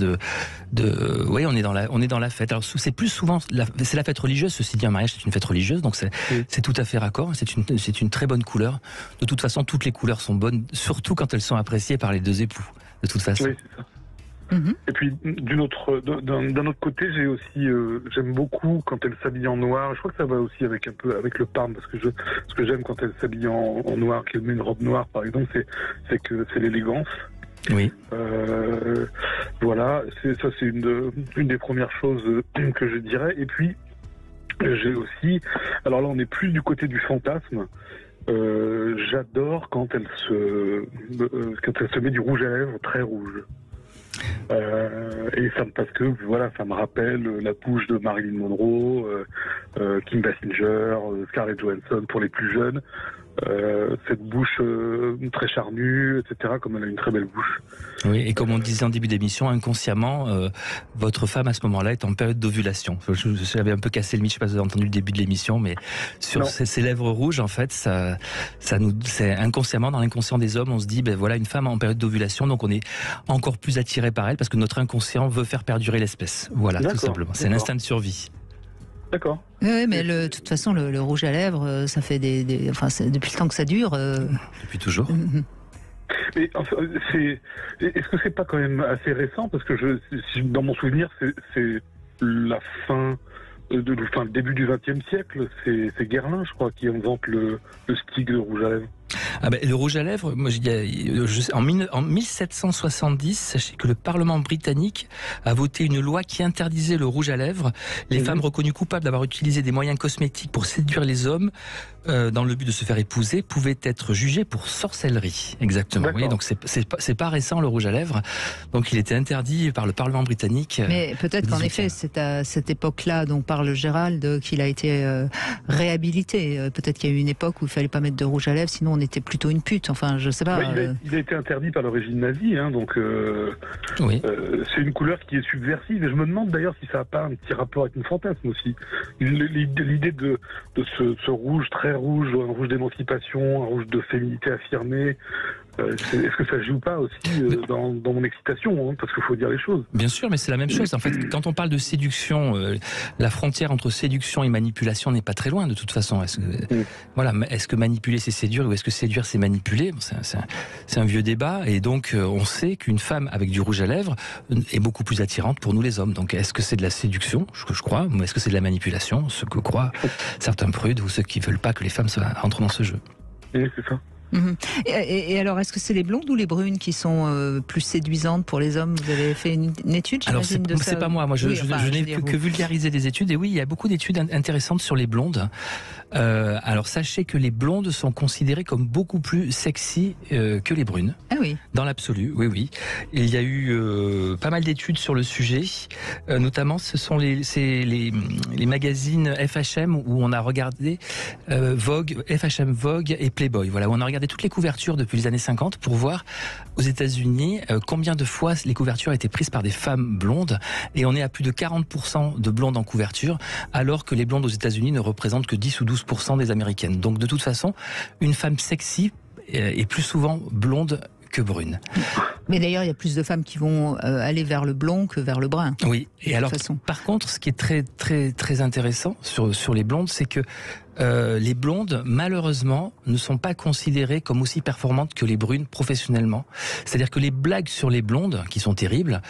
oui, on est dans la fête. Alors c'est plus souvent c'est la fête religieuse. Ceci dit, un mariage c'est une fête religieuse, donc c'est tout à fait raccord. C'est une très bonne couleur. De toute façon, toutes les couleurs sont bonnes, surtout quand elles sont appréciées par les deux époux. De toute façon. Oui, c'est ça. Et puis d'un autre côté, j'aime beaucoup quand elle s'habille en noir. Je crois que ça va aussi avec le Parme, parce que ce que j'aime quand elle s'habille en noir, qu'elle met une robe noire par exemple, c'est que c'est l'élégance. Oui. Voilà, c'est une des premières choses que je dirais. Et puis j'ai aussi, alors là on est plus du côté du fantasme. J'adore quand elle se met du rouge à lèvres très rouge. Et parce que voilà, ça me rappelle la bouche de Marilyn Monroe, Kim Basinger, Scarlett Johansson pour les plus jeunes. Cette bouche très charnue, etc., comme elle a une très belle bouche. Oui, et comme on disait en début d'émission, inconsciemment, votre femme à ce moment-là est en période d'ovulation. J'avais un peu cassé le mythe, je ne sais pas si vous avez entendu le début de l'émission, mais sur ces lèvres rouges, en fait, c'est inconsciemment, dans l'inconscient des hommes, on se dit, voilà, une femme en période d'ovulation, donc on est encore plus attiré par elle parce que notre inconscient veut faire perdurer l'espèce. Voilà, tout simplement. C'est l'instinct de survie. D'accord. Oui, mais de toute façon, le rouge à lèvres, ça fait depuis le temps que ça dure. Depuis toujours. Mais enfin, est-ce que c'est pas quand même assez récent, parce que dans mon souvenir, c'est la fin. Le début du XXe siècle, c'est Guerlain, je crois, qui invente le stick de rouge à lèvres. Le rouge à lèvres, moi, en 1770, sachez que le Parlement britannique a voté une loi qui interdisait le rouge à lèvres. Les femmes reconnues coupables d'avoir utilisé des moyens cosmétiques pour séduire les hommes dans le but de se faire épouser pouvaient être jugées pour sorcellerie. Exactement. Oui, donc c'est pas récent, le rouge à lèvres. Donc il était interdit par le Parlement britannique. Mais peut-être qu'en effet, c'est à cette époque-là dont parle Gérald qu'il a été réhabilité. Peut-être qu'il y a eu une époque où il fallait pas mettre de rouge à lèvres, sinon on était plutôt une pute. Enfin, je sais pas. Il a été interdit par le régime nazi, hein, donc c'est une couleur qui est subversive. Et je me demande d'ailleurs si ça n'a pas un petit rapport avec une fantasme aussi. L'idée de ce rouge très rouge, un rouge d'émancipation, un rouge de féminité affirmée. Est-ce que ça joue pas aussi dans mon excitation, hein, parce qu'il faut dire les choses. Bien sûr, mais c'est la même chose. En fait, quand on parle de séduction, la frontière entre séduction et manipulation n'est pas très loin de toute façon. Est-ce que manipuler c'est séduire ou est-ce que séduire c'est manipuler? C'est un vieux débat, et donc on sait qu'une femme avec du rouge à lèvres est beaucoup plus attirante pour nous les hommes. Donc est-ce que c'est de la séduction, je crois, ou est-ce que c'est de la manipulation, ce que croient certains prudes ou ceux qui veulent pas que les femmes entrent dans ce jeu? Oui, c'est ça. Et alors, est-ce que c'est les blondes ou les brunes qui sont plus séduisantes pour les hommes? Vous avez fait une étude, j'imagine, de ça? C'est pas moi. Je n'ai que vulgarisé des études. Et oui, il y a beaucoup d'études intéressantes sur les blondes. Alors, sachez que les blondes sont considérées comme beaucoup plus sexy que les brunes. Ah oui. Dans l'absolu, oui. Il y a eu pas mal d'études sur le sujet. Notamment, ce sont les magazines FHM où on a regardé Vogue, FHM Vogue et Playboy. Voilà, où on a regardé toutes les couvertures depuis les années 50 pour voir aux États-Unis combien de fois les couvertures étaient prises par des femmes blondes. Et on est à plus de 40% de blondes en couverture, alors que les blondes aux États-Unis ne représentent que 10 ou 12% des Américaines. Donc de toute façon, une femme sexy est plus souvent blonde que brune. Mais d'ailleurs, il y a plus de femmes qui vont aller vers le blond que vers le brun. Oui. Et alors, par contre, ce qui est très très très intéressant sur les blondes, c'est que les blondes, malheureusement, ne sont pas considérées comme aussi performantes que les brunes professionnellement. C'est-à-dire que les blagues sur les blondes, qui sont terribles,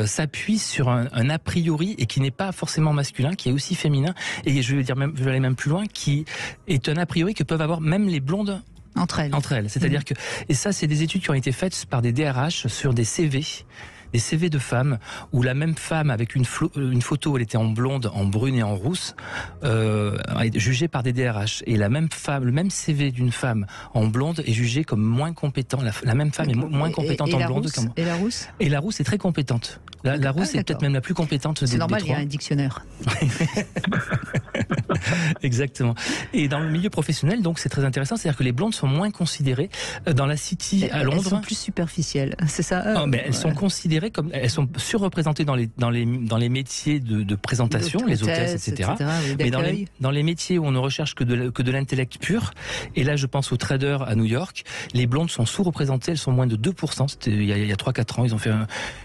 s'appuient sur un a priori, et qui n'est pas forcément masculin, qui est aussi féminin, et je vais aller même plus loin, qui est un a priori que peuvent avoir même les blondes entre elles. C'est-à-dire que, et ça, c'est des études qui ont été faites par des DRH sur des CV de femmes, où la même femme avec une photo, elle était en blonde, en brune et en rousse, jugée par des DRH. Et la même femme, le même CV d'une femme en blonde est jugée comme moins compétente. La même femme est moins compétente en blonde qu'en... Et la rousse? Et la rousse est très compétente. La rousse est peut-être même la plus compétente des trois. C'est normal, il y a un dictionnaire. Exactement. Et dans le milieu professionnel, donc, c'est très intéressant, c'est-à-dire que les blondes sont moins considérées. Dans la City à Londres, elles sont plus superficielles, c'est ça? Elles sont considérées comme, elles sont surreprésentées dans les métiers de présentation, les hôtesses, etc. Mais dans les métiers où on ne recherche que de l'intellect pur, et là je pense aux traders à New York, les blondes sont sous-représentées, elles sont moins de 2%. C'était il y a 3-4 ans, ils ont fait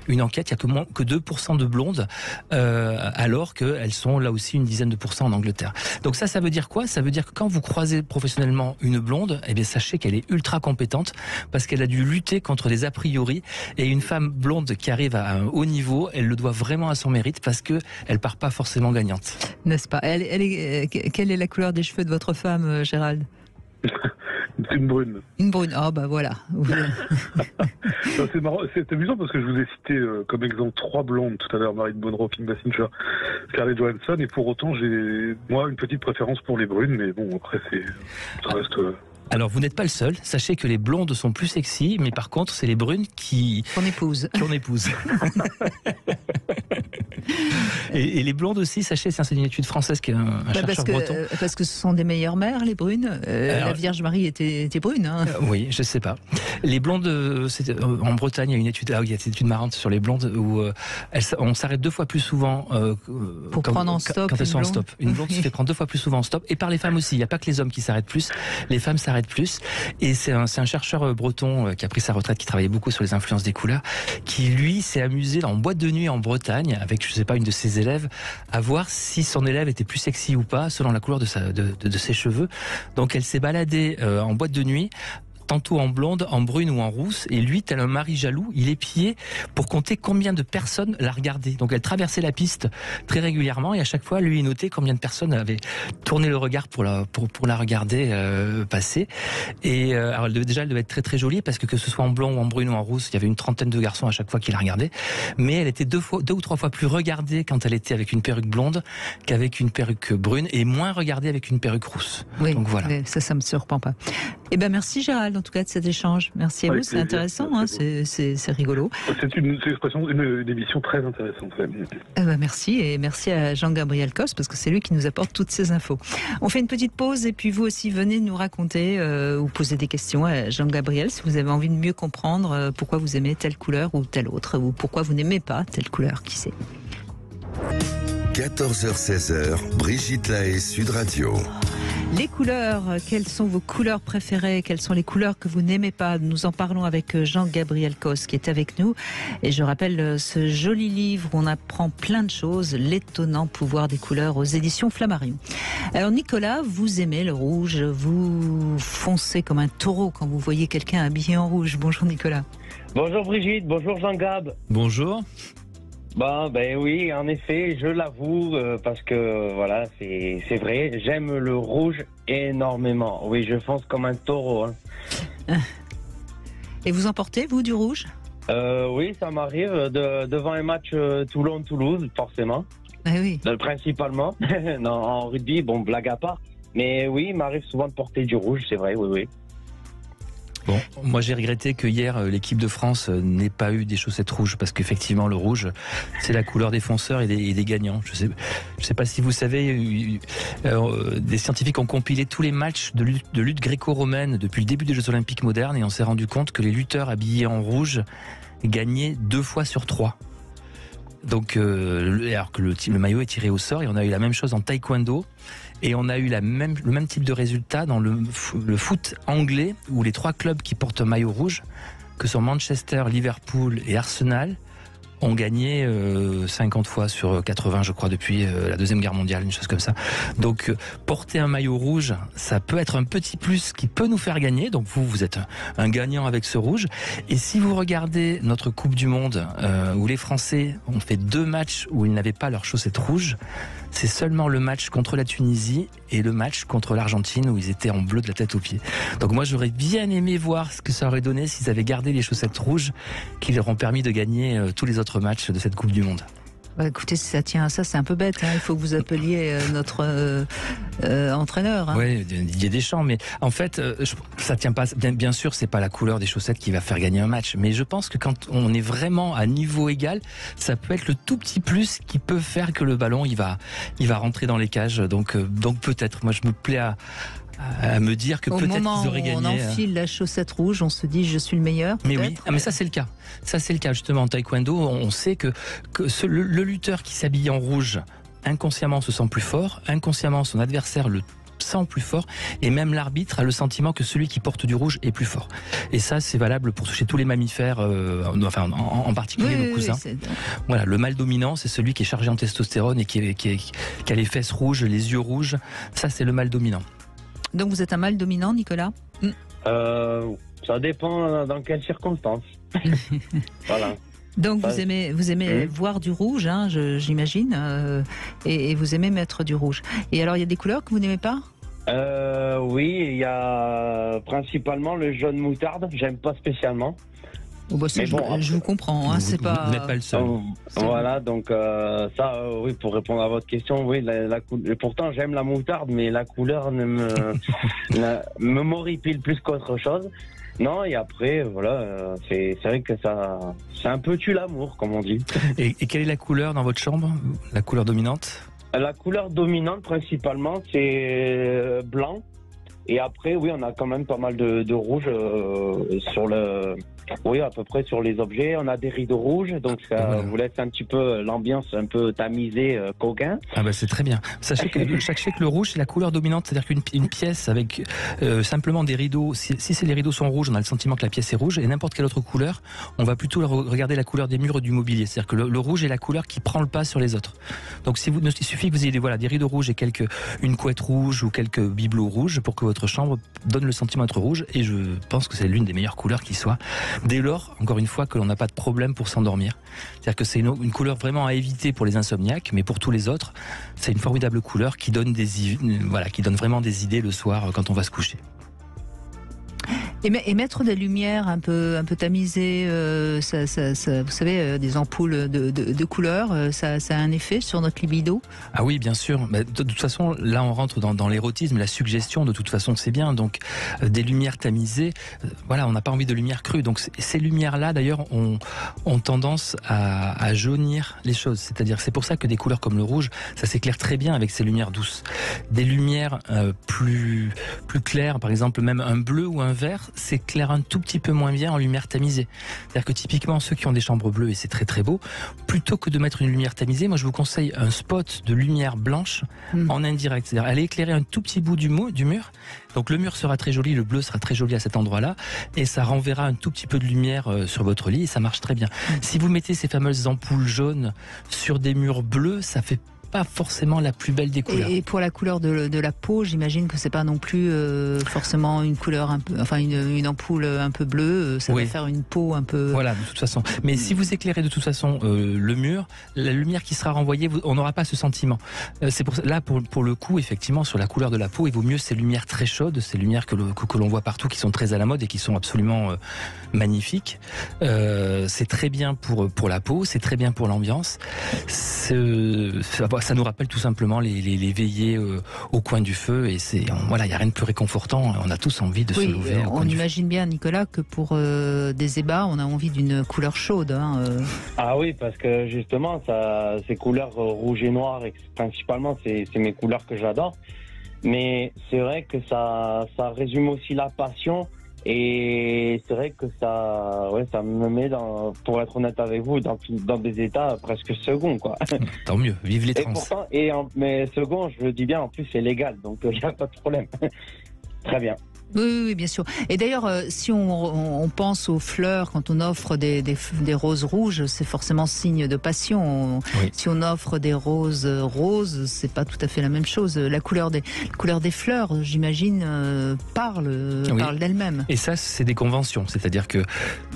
une enquête, il y a que 2% de blondes, alors qu'elles sont là aussi une dizaine de pourcents en Angleterre. Donc ça veut dire quoi? Ça veut dire que quand vous croisez professionnellement une blonde, eh bien sachez qu'elle est ultra compétente, parce qu'elle a dû lutter contre des a priori, et une femme blonde qui arrive à un haut niveau, elle le doit vraiment à son mérite, parce que elle part pas forcément gagnante. N'est-ce pas? Quelle est la couleur des cheveux de votre femme, Gérald? C'est une brune. Une brune, voilà. C'est marrant, c'est amusant parce que je vous ai cité comme exemple 3 blondes tout à l'heure, Marilyn Monroe, Kim Basinger, Scarlett Johansson, et pour autant j'ai moi une petite préférence pour les brunes, mais bon après ça reste... Alors, vous n'êtes pas le seul. Sachez que les blondes sont plus sexy, mais par contre, c'est les brunes qu'on épouse. Et les blondes aussi, sachez, c'est une étude française qui est un chercheur breton. Parce que ce sont des meilleures mères, les brunes. La Vierge Marie était brune. Hein. Oui, je sais pas. Les blondes, en Bretagne, il y a une étude, il y a cette étude marrante sur les blondes où on s'arrête 2 fois plus souvent pour prendre en stop quand elles sont en stop. Une blonde se fait prendre 2 fois plus souvent en stop. Et par les femmes aussi. Il n'y a pas que les hommes qui s'arrêtent plus. Les femmes s'arrêtent plus. Et c'est un chercheur breton qui a pris sa retraite, qui travaillait beaucoup sur les influences des couleurs, qui lui s'est amusé en boîte de nuit en Bretagne avec, je sais pas, une de ses élèves, à voir si son élève était plus sexy ou pas selon la couleur de ses cheveux. Donc elle s'est baladée en boîte de nuit, tantôt en blonde, en brune ou en rousse, et lui, tel un mari jaloux, il épiait pour compter combien de personnes la regardaient. Donc elle traversait la piste très régulièrement, et à chaque fois, lui, il notait combien de personnes avaient tourné le regard pour la regarder passer. Et alors elle devait être très très jolie, parce que ce soit en blond ou en brune ou en rousse, il y avait une trentaine de garçons à chaque fois qui la regardaient, mais elle était 2 ou 3 fois plus regardée quand elle était avec une perruque blonde qu'avec une perruque brune, et moins regardée avec une perruque rousse. Oui, donc voilà. Ça me surprend pas. Eh ben merci Gérald, en tout cas, de cet échange. Merci à vous, c'est intéressant, c'est rigolo. C'est une émission très intéressante. Merci, et merci à Jean-Gabriel Cos, parce que c'est lui qui nous apporte toutes ces infos. On fait une petite pause, et puis vous aussi, venez nous raconter ou poser des questions à Jean-Gabriel, si vous avez envie de mieux comprendre pourquoi vous aimez telle couleur ou telle autre, ou pourquoi vous n'aimez pas telle couleur, qui sait. 14h-16h, Brigitte Lahaie, Sud Radio. Les couleurs, quelles sont vos couleurs préférées? Quelles sont les couleurs que vous n'aimez pas? Nous en parlons avec Jean-Gabriel Cos qui est avec nous. Et je rappelle ce joli livre où on apprend plein de choses, L'étonnant pouvoir des couleurs, aux éditions Flammarion. Alors Nicolas, vous aimez le rouge, vous foncez comme un taureau quand vous voyez quelqu'un habillé en rouge. Bonjour Nicolas. Bonjour Brigitte, bonjour Jean-Gab. Bonjour. Ben oui, en effet, je l'avoue, parce que voilà, c'est vrai, j'aime le rouge énormément. Oui, je fonce comme un taureau. Hein. Et vous en portez, vous, du rouge ? Oui, ça m'arrive devant un match Toulon-Toulouse, forcément. Ah oui. Principalement. Non, en rugby, bon, blague à part. Mais oui, il m'arrive souvent de porter du rouge, c'est vrai, oui. Bon, moi j'ai regretté que hier l'équipe de France n'ait pas eu des chaussettes rouges parce qu'effectivement le rouge c'est la couleur des fonceurs et des gagnants. Je sais pas si vous savez, des scientifiques ont compilé tous les matchs de lutte gréco-romaine depuis le début des Jeux Olympiques modernes et on s'est rendu compte que les lutteurs habillés en rouge gagnaient 2 fois sur 3. Donc, alors que le maillot est tiré au sort, et on a eu la même chose en taekwondo, et on a eu le même type de résultat dans le foot anglais, où les 3 clubs qui portent un maillot rouge, que sont Manchester, Liverpool et Arsenal, ont gagné 50 fois sur 80, je crois, depuis la Deuxième Guerre mondiale, une chose comme ça. Donc, porter un maillot rouge, ça peut être un petit plus qui peut nous faire gagner. Donc, vous êtes un gagnant avec ce rouge. Et si vous regardez notre Coupe du Monde, où les Français ont fait 2 matchs où ils n'avaient pas leurs chaussettes rouges, c'est seulement le match contre la Tunisie et le match contre l'Argentine où ils étaient en bleu de la tête aux pieds. Donc moi j'aurais bien aimé voir ce que ça aurait donné s'ils avaient gardé les chaussettes rouges qui leur ont permis de gagner tous les autres matchs de cette Coupe du Monde. Bah écoutez, si ça tient à ça, c'est un peu bête. Il faut que vous appeliez notre entraîneur. Oui, Didier Deschamps. Mais en fait, ça tient pas. Bien sûr, c'est pas la couleur des chaussettes qui va faire gagner un match. Mais je pense que quand on est vraiment à niveau égal, ça peut être le tout petit plus qui peut faire que le ballon il va rentrer dans les cages. Donc peut-être. Moi, je me plais à me dire que peut-être qu'ils auraient gagné. Au moment où on enfile la chaussette rouge, on se dit je suis le meilleur. Mais oui, mais ça c'est le cas. Ça c'est le cas justement en taekwondo. On sait que le lutteur qui s'habille en rouge inconsciemment se sent plus fort, inconsciemment son adversaire le sent plus fort, et même l'arbitre a le sentiment que celui qui porte du rouge est plus fort. Et ça c'est valable pour chez tous les mammifères, en particulier nos cousins. Voilà, le mâle dominant c'est celui qui est chargé en testostérone et qui a les fesses rouges, les yeux rouges. Ça c'est le mâle dominant. Donc vous êtes un mâle dominant, Nicolas ? Ça dépend dans quelles circonstances. Voilà. Donc vous aimez voir du rouge, hein, j'imagine, et vous aimez mettre du rouge. Et alors il y a des couleurs que vous n'aimez pas ? Oui, il y a principalement le jaune moutarde, j'aime pas spécialement. Je vous comprends, hein, c'est pas. Vous n'êtes pas le seul. Voilà, donc oui, pour répondre à votre question, oui, pourtant j'aime la moutarde, mais la couleur me m'horripile plus qu'autre chose. Non, et après, voilà, c'est vrai que c'est un peu tue l'amour, comme on dit. Et quelle est la couleur dans votre chambre ? La couleur dominante ? La couleur dominante, principalement, c'est blanc. Et après, oui, on a quand même pas mal de rouge à peu près sur les objets. On a des rideaux rouges, donc ça vous laisse un petit peu l'ambiance un peu tamisée, coquin. Ah bah c'est très bien. Sachez que le rouge c'est la couleur dominante, c'est-à-dire qu'une pièce avec simplement des rideaux, si les rideaux sont rouges, on a le sentiment que la pièce est rouge, et n'importe quelle autre couleur, on va plutôt regarder la couleur des murs et du mobilier. C'est-à-dire que le rouge est la couleur qui prend le pas sur les autres. Donc il suffit que vous ayez des rideaux rouges et une couette rouge ou quelques bibelots rouges pour que votre chambre donne le sentiment d'être rouge, et je pense que c'est l'une des meilleures couleurs qui soit. Dès lors, encore une fois, que l'on n'a pas de problème pour s'endormir. C'est-à-dire que c'est une couleur vraiment à éviter pour les insomniaques, mais pour tous les autres, c'est une formidable couleur qui donne vraiment des idées le soir quand on va se coucher. Et mettre des lumières un peu tamisées, vous savez, des ampoules de couleurs, ça a un effet sur notre libido ? Ah oui, bien sûr. De toute façon, là, on rentre dans l'érotisme, la suggestion. De toute façon, c'est bien. Donc, des lumières tamisées, voilà, on n'a pas envie de lumière crue. Donc, ces lumières-là, d'ailleurs, ont tendance à jaunir les choses. C'est-à-dire, c'est pour ça que des couleurs comme le rouge, ça s'éclaire très bien avec ces lumières douces. Des lumières plus claires, par exemple, même un bleu ou un vert, s'éclaire un tout petit peu moins bien en lumière tamisée. C'est-à-dire que typiquement ceux qui ont des chambres bleues, et c'est très très beau, plutôt que de mettre une lumière tamisée, moi je vous conseille un spot de lumière blanche en indirect. C'est-à-dire aller éclairer un tout petit bout du mur. Donc le mur sera très joli, le bleu sera très joli à cet endroit-là, et ça renverra un tout petit peu de lumière sur votre lit, et ça marche très bien. Si vous mettez ces fameuses ampoules jaunes sur des murs bleus, ça fait pas forcément la plus belle des couleurs. Et pour la couleur de la peau, j'imagine que c'est pas non plus forcément une couleur une ampoule un peu bleue. Ça va faire une peau un peu. Voilà, de toute façon. Mais si vous éclairez de toute façon le mur, la lumière qui sera renvoyée, on n'aura pas ce sentiment. C'est pour le coup, effectivement, sur la couleur de la peau, il vaut mieux ces lumières très chaudes, ces lumières que l'on voit partout, qui sont très à la mode et qui sont absolument magnifiques. C'est très bien pour la peau, c'est très bien pour l'ambiance. Ça nous rappelle tout simplement les veillées au coin du feu, et il n'y a rien de plus réconfortant. On a tous envie de se lever. On imagine bien, Nicolas, que pour des ébats, on a envie d'une couleur chaude. Ah oui, parce que justement, ces couleurs rouge et noir, principalement, c'est mes couleurs que j'adore. Mais c'est vrai que ça résume aussi la passion. Et c'est vrai que ça me met pour être honnête avec vous, dans des états presque seconds, quoi. Tant mieux, vive les trans. Mais second, je le dis bien, en plus c'est légal, donc il n'y a pas de problème. Très bien. Oui, bien sûr. Et d'ailleurs, si on pense aux fleurs, quand on offre des roses rouges, c'est forcément signe de passion. Si on offre des roses roses, c'est pas tout à fait la même chose. La couleur des fleurs, j'imagine, parle d'elle-même. Et ça, c'est des conventions. C'est-à-dire que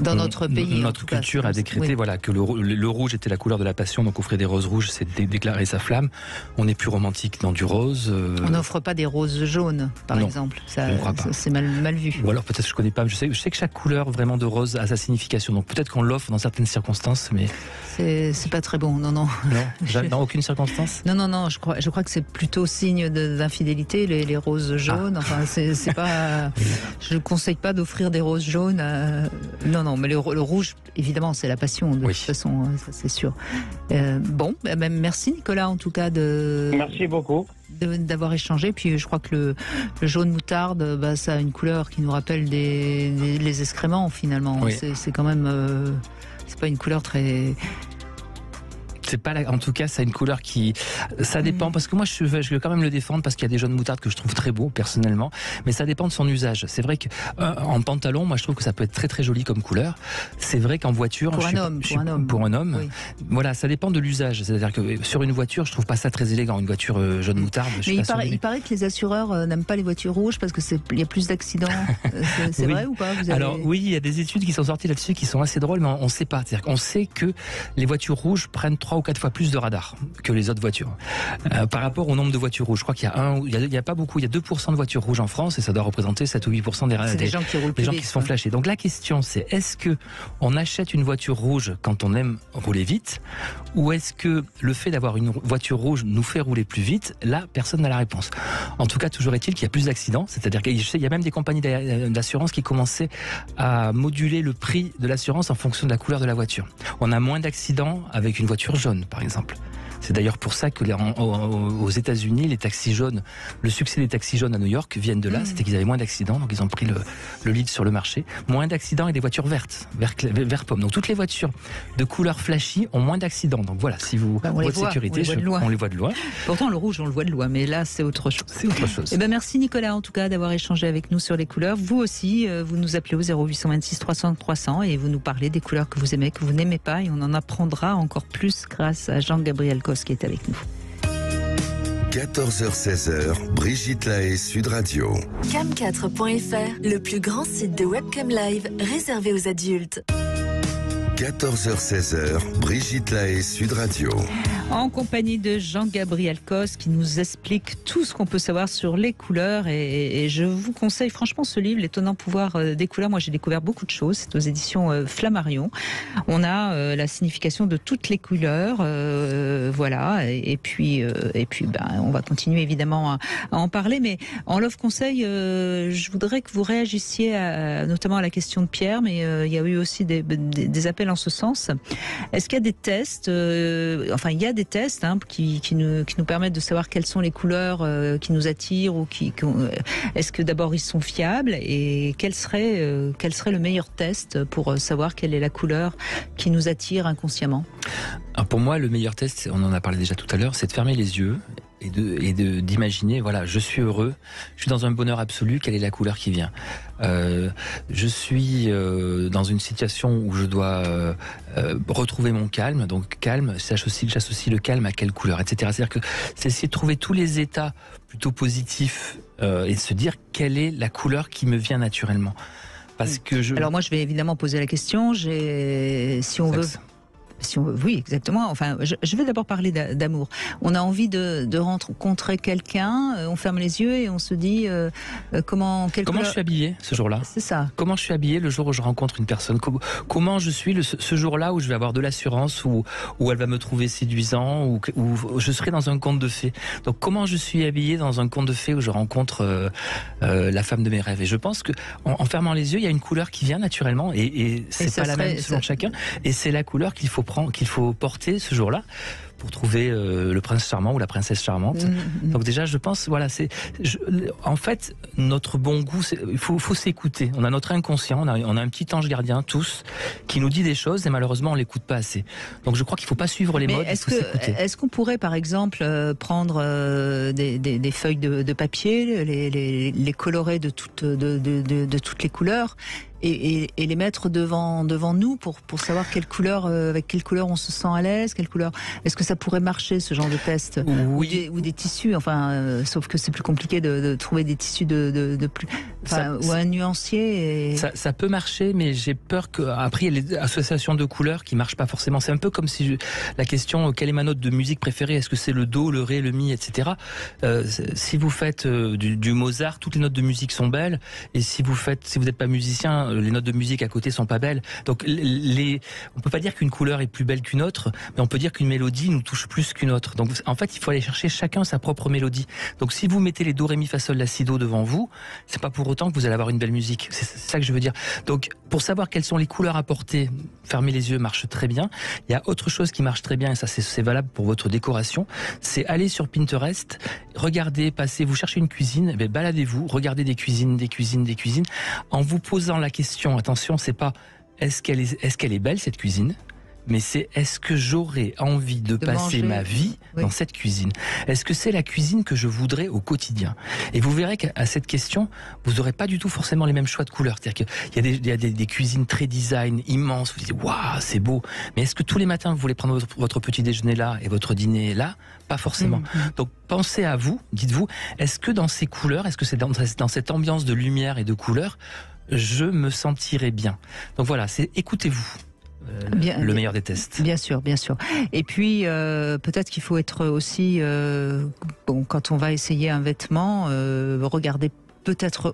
dans notre pays, notre culture a décrété que le rouge était la couleur de la passion. Donc offrir des roses rouges, c'est déclarer sa flamme. On est plus romantique dans du rose. On n'offre pas des roses jaunes, par exemple. Ça, je ne crois pas. C'est mal vu. Ou alors peut-être je connais pas, je sais que chaque couleur vraiment de rose a sa signification. Donc peut-être qu'on l'offre dans certaines circonstances, mais c'est pas très bon. Non. Dans aucune circonstance. Non. Je crois que c'est plutôt signe d'infidélité les roses jaunes. Enfin, c'est pas. Je conseille pas d'offrir des roses jaunes. Non, mais le rouge, évidemment, c'est la passion de toute façon, ça c'est sûr. Merci Nicolas en tout cas Merci beaucoup. D'avoir échangé. Puis je crois que le jaune moutarde, ça a une couleur qui nous rappelle les excréments finalement. C'est quand même c'est pas une couleur très. C'est pas en tout cas, ça a une couleur ça dépend, parce que moi je vais quand même le défendre, parce qu'il y a des jaunes moutardes que je trouve très beaux personnellement, mais ça dépend de son usage. C'est vrai qu'en pantalon, moi je trouve que ça peut être très très joli comme couleur. C'est vrai qu'en voiture, pour un homme, voilà, ça dépend de l'usage. C'est-à-dire que sur une voiture, je trouve pas ça très élégant, une voiture jaune moutarde. Mais il paraît que les assureurs n'aiment pas les voitures rouges parce que il y a plus d'accidents. C'est vrai ou pas? Alors oui, il y a des études qui sont sorties là-dessus qui sont assez drôles, mais on sait pas. C'est-à-dire qu'on sait que les voitures rouges prennent 3 ou 4 fois plus de radars que les autres voitures. Par rapport au nombre de voitures rouges, je crois qu'il y a pas beaucoup, il y a 2% de voitures rouges en France, et ça doit représenter 7 ou 8% des gens qui se font flasher. Donc la question c'est, est-ce que on achète une voiture rouge quand on aime rouler vite, ou est-ce que le fait d'avoir une voiture rouge nous fait rouler plus vite? Là, personne n'a la réponse. En tout cas, toujours est-il qu'il y a plus d'accidents, c'est-à-dire qu'il y a même des compagnies d'assurance qui commençaient à moduler le prix de l'assurance en fonction de la couleur de la voiture. On a moins d'accidents avec une voiture jaune, par exemple. C'est d'ailleurs pour ça que aux États-Unis, les taxis jaunes, le succès des taxis jaunes à New York viennent de là. C'était qu'ils avaient moins d'accidents, donc ils ont pris le lead sur le marché. Moins d'accidents et des voitures vertes, vert pomme. Donc toutes les voitures de couleur flashy ont moins d'accidents. Donc voilà, si vous votre sécurité, on les voit de loin. Pourtant le rouge, on le voit de loin, mais là c'est autre chose. C'est autre chose. Merci Nicolas en tout cas d'avoir échangé avec nous sur les couleurs. Vous aussi, vous nous appelez au 0826 300 300 et vous nous parlez des couleurs que vous aimez, que vous n'aimez pas, et on en apprendra encore plus grâce à Jean-Gabriel Cos qui est avec nous. 14h-16h, Brigitte Lahaie, Sud Radio. Cam4.fr, le plus grand site de webcam live réservé aux adultes. 14h-16h, Brigitte Lahaie, Sud Radio. En compagnie de Jean-Gabriel Cos qui nous explique tout ce qu'on peut savoir sur les couleurs. Et je vous conseille franchement ce livre, L'étonnant pouvoir des couleurs. Moi j'ai découvert beaucoup de choses. C'est aux éditions Flammarion. On a la signification de toutes les couleurs. Voilà. Et puis on va continuer évidemment à en parler. Mais en Love Conseil, je voudrais que vous réagissiez notamment à la question de Pierre. Mais il y a eu aussi des appels en ce sens. Est-ce qu'il y a des tests il y a des tests qui nous permettent de savoir quelles sont les couleurs qui nous attirent ou est-ce que d'abord ils sont fiables, et quel serait le meilleur test pour savoir quelle est la couleur qui nous attire inconsciemment? Alors pour moi, le meilleur test, on en a parlé déjà tout à l'heure, c'est de fermer les yeux et d'imaginer, voilà, je suis heureux, je suis dans un bonheur absolu, quelle est la couleur qui vient. Je suis dans une situation où je dois retrouver mon calme, donc calme, j'associe le calme à quelle couleur, etc. C'est-à-dire que c'est essayer de trouver tous les états plutôt positifs et de se dire quelle est la couleur qui me vient naturellement. Parce que Alors moi je vais évidemment poser la question, si on veut... Oui, exactement. Enfin, je vais d'abord parler d'amour. On a envie de rencontrer quelqu'un, on ferme les yeux et on se dit comment je suis habillé ce jour-là. C'est ça. Comment je suis habillé le jour où je rencontre une personne. Comment je suis ce jour-là où je vais avoir de l'assurance, où elle va me trouver séduisant, où je serai dans un conte de fées. Donc comment je suis habillé dans un conte de fées où je rencontre la femme de mes rêves. Et je pense que en fermant les yeux, il y a une couleur qui vient naturellement et c'est pas la même selon chacun. Et c'est la couleur qu'il faut porter ce jour-là pour trouver le prince charmant ou la princesse charmante. Donc déjà, je pense, voilà, en fait, notre bon goût, il faut s'écouter. On a notre inconscient, on a un petit ange gardien, tous, qui nous dit des choses et malheureusement, on l'écoute pas assez. Donc je crois qu'il faut pas suivre les modes, il faut s'écouter. Est-ce qu'on pourrait, par exemple, prendre des feuilles de papier, les colorer de toutes les couleurs et les mettre devant nous pour savoir avec quelle couleur on se sent à l'aise, quelle couleur. Est-ce que ça pourrait marcher, ce genre de test? Oui. Ou des tissus, sauf que c'est plus compliqué de trouver des tissus de plus, ou un nuancier. Ça peut marcher, mais j'ai peur qu'après il y a les associations de couleurs qui marchent pas forcément. C'est un peu comme si la question quelle est ma note de musique préférée? Est-ce que c'est le do, le ré, le mi, etc. Si vous faites du Mozart, toutes les notes de musique sont belles. Et si vous n'êtes pas musicien, les notes de musique à côté sont pas belles. Donc on peut pas dire qu'une couleur est plus belle qu'une autre, mais on peut dire qu'une mélodie nous touche plus qu'une autre. Donc en fait, il faut aller chercher chacun sa propre mélodie. Donc si vous mettez les do, ré, mi, fa, sol, la, si, do devant vous, c'est pas pour autant que vous allez avoir une belle musique. C'est ça que je veux dire. Donc pour savoir quelles sont les couleurs à porter, fermer les yeux marche très bien. Il y a autre chose qui marche très bien, et ça c'est valable pour votre décoration, c'est aller sur Pinterest, regardez, vous cherchez une cuisine, baladez-vous, regardez des cuisines, en vous posant la question, attention, c'est pas est-ce qu'elle est belle cette cuisine, mais c'est est-ce que j'aurais envie de passer ma vie dans cette cuisine? Est-ce que c'est la cuisine que je voudrais au quotidien? Et vous verrez qu'à cette question, vous n'aurez pas du tout forcément les mêmes choix de couleurs. C'est-à-dire qu'il y a des cuisines très design, immenses, vous dites waouh, c'est beau. Mais est-ce que tous les matins vous voulez prendre votre petit déjeuner là et votre dîner là? Pas forcément. Donc pensez à vous, dites-vous, est-ce que dans ces couleurs, est-ce que c'est dans cette ambiance de lumière et de couleurs, je me sentirais bien? Donc voilà, écoutez-vous. Le meilleur des tests. Bien sûr, bien sûr. Et puis, peut-être qu'il faut être aussi, quand on va essayer un vêtement, regarder peut-être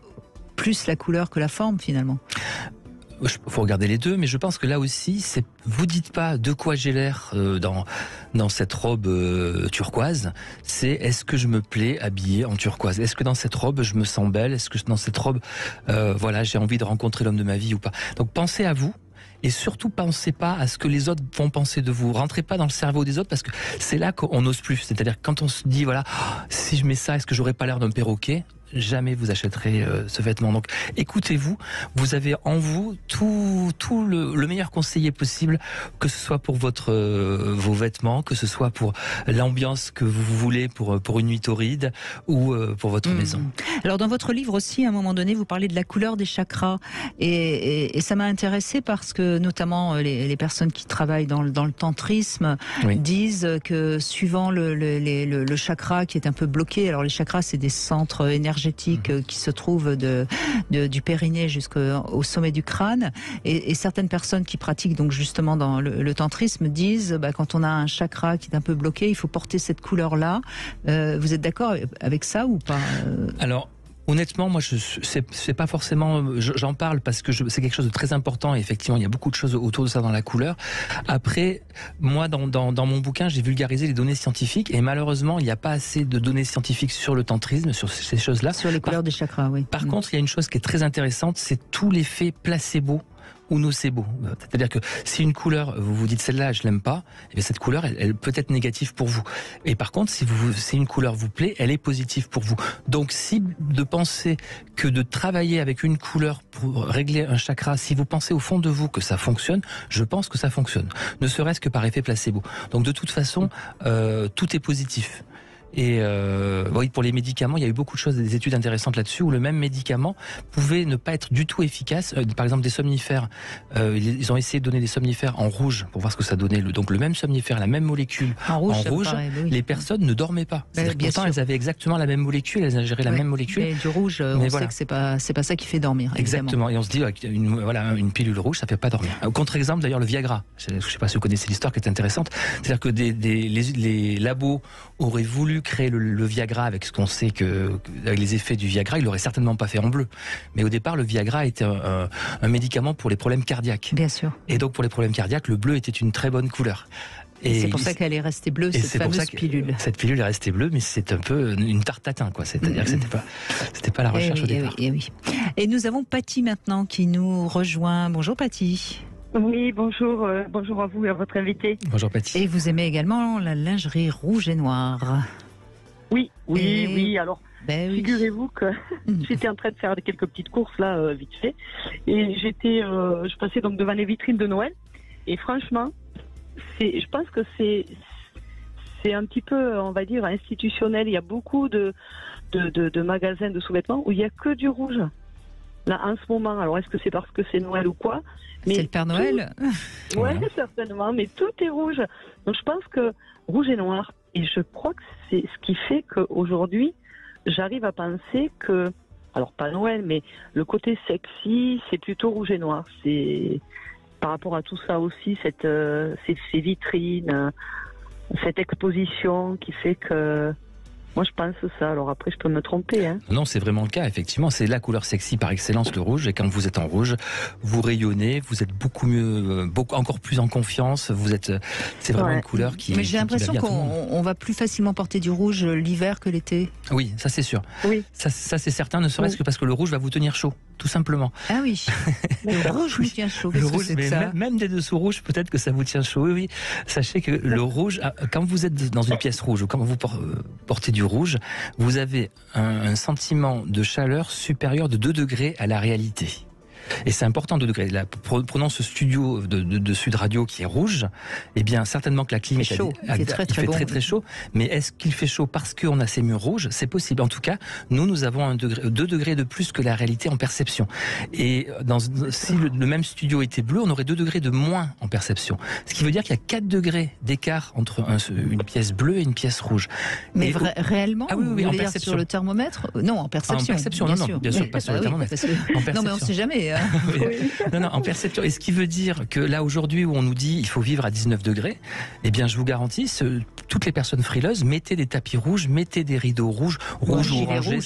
plus la couleur que la forme finalement. Il faut regarder les deux, mais je pense que là aussi, vous dites pas de quoi j'ai l'air dans cette robe turquoise, c'est est-ce que je me plais habillée en turquoise? Est-ce que dans cette robe, je me sens belle? Est-ce que dans cette robe, j'ai envie de rencontrer l'homme de ma vie ou pas? Donc pensez à vous. Et surtout, pensez pas à ce que les autres vont penser de vous. Rentrez pas dans le cerveau des autres parce que c'est là qu'on n'ose plus. C'est-à-dire quand on se dit, voilà, si je mets ça, est-ce que j'aurais pas l'air d'un perroquet? Jamais vous achèterez ce vêtement. Donc écoutez-vous, vous avez en vous tout le meilleur conseiller possible, que ce soit pour vos vêtements, que ce soit pour l'ambiance que vous voulez pour une nuit torride ou pour votre maison. Alors dans votre livre aussi, à un moment donné, vous parlez de la couleur des chakras et ça m'a intéressé parce que notamment les personnes qui travaillent dans le tantrisme disent que suivant le chakra qui est un peu bloqué, alors les chakras c'est des centres énergétiques qui se trouvent du périnée jusqu'au sommet du crâne et certaines personnes qui pratiquent donc justement dans le tantrisme disent quand on a un chakra qui est un peu bloqué, il faut porter cette couleur-là. Vous êtes d'accord avec ça ou pas? Alors honnêtement, moi, c'est pas forcément. J'en parle parce que c'est quelque chose de très important. Et effectivement, il y a beaucoup de choses autour de ça dans la couleur. Après, moi, dans mon bouquin, j'ai vulgarisé les données scientifiques et malheureusement, il n'y a pas assez de données scientifiques sur le tantrisme, sur ces choses-là. Sur les couleurs des chakras, oui. Par contre, il y a une chose qui est très intéressante, c'est tout l'effet placebo ou nocebo. C'est-à-dire que si une couleur, vous vous dites celle-là, je l'aime pas, et bien cette couleur, elle peut être négative pour vous. Et par contre, si une couleur vous plaît, elle est positive pour vous. Donc, si de penser que de travailler avec une couleur pour régler un chakra, si vous pensez au fond de vous que ça fonctionne, je pense que ça fonctionne. Ne serait-ce que par effet placebo. Donc, de toute façon, tout est positif. Et oui, pour les médicaments, il y a eu beaucoup de choses, des études intéressantes là-dessus, où le même médicament pouvait ne pas être du tout efficace. Par exemple, des somnifères, ils ont essayé de donner des somnifères en rouge pour voir ce que ça donnait. Donc le même somnifère, la même molécule en rouge, les personnes ne dormaient pas. Pourtant, elles avaient exactement la même molécule, elles ingéraient la même molécule. Mais du rouge, on sait que c'est pas ça qui fait dormir. Exactement. Et on se dit, une pilule rouge, ça fait pas dormir. Contre-exemple, d'ailleurs, le Viagra. Je ne sais pas si vous connaissez l'histoire qui est intéressante. C'est-à-dire que les labos auraient voulu créer le Viagra avec ce qu'on sait avec les effets du Viagra, ils l'auraient certainement pas fait en bleu. Mais au départ, le Viagra était un médicament pour les problèmes cardiaques. Bien sûr. Et donc pour les problèmes cardiaques, le bleu était une très bonne couleur. Et c'est pour ça qu'elle est restée bleue, cette fameuse pilule. Cette pilule est restée bleue, mais c'est un peu une tarte tatin, quoi. C'est-à-dire que c'était pas la recherche au départ. Et nous avons Patty maintenant qui nous rejoint. Bonjour Patty. Oui, bonjour. Bonjour à vous et à votre invité. Bonjour Patty. Et vous aimez également la lingerie rouge et noire. Oui. Alors, figurez-vous que j'étais en train de faire quelques petites courses là, vite fait, et je passais donc devant les vitrines de Noël, et franchement, je pense que c'est un petit peu, on va dire, institutionnel. Il y a beaucoup de magasins de sous-vêtements où il y a que du rouge. Là, en ce moment, alors est-ce que c'est parce que c'est Noël ou quoi? C'est le Père Noël. Oui, certainement, mais tout est rouge. Donc je pense que rouge et noir. Et je crois que c'est ce qui fait qu'aujourd'hui, j'arrive à penser que, alors pas Noël, mais le côté sexy, c'est plutôt rouge et noir. C'est par rapport à tout ça aussi, ces vitrines, cette exposition qui fait que... Moi, je pense ça. Alors après, je peux me tromper. Hein. Non, c'est vraiment le cas. Effectivement, c'est la couleur sexy par excellence, le rouge. Et quand vous êtes en rouge, vous rayonnez, vous êtes beaucoup mieux, encore plus en confiance. C'est vraiment une couleur qui. Mais j'ai l'impression qu'on va plus facilement porter du rouge l'hiver que l'été. Oui, ça c'est sûr. Oui. Ça c'est certain, ne serait-ce que parce que le rouge va vous tenir chaud, tout simplement. Ah oui. Le rouge vous tient chaud. Le rouge, mais même des dessous rouges, peut-être que ça vous tient chaud. Oui. Sachez que le rouge, quand vous êtes dans une pièce rouge ou quand vous portez du rouge, vous avez un sentiment de chaleur supérieur de 2 degrés à la réalité. Et c'est important, 2 degrés. Là, prenons ce studio de Sud Radio qui est rouge, eh bien, certainement que la clim il fait très chaud. Mais est-ce qu'il fait chaud parce qu'on a ces murs rouges? C'est possible. En tout cas, nous avons 2 degrés de plus que la réalité en perception. Et si le même studio était bleu, on aurait 2 degrés de moins en perception. Ce qui veut dire qu'il y a 4 degrés d'écart entre une pièce bleue et une pièce rouge. Mais réellement? Ah oui, en perception. Sur le thermomètre? Non, en perception. En perception, bien sûr, pas sur le thermomètre. Non, mais on ne sait jamais. Non, en perception. Et ce qui veut dire que là, aujourd'hui, où on nous dit il faut vivre à 19 degrés, eh bien, je vous garantis, toutes les personnes frileuses, mettez des tapis rouges, mettez des rideaux rouges ou orangés,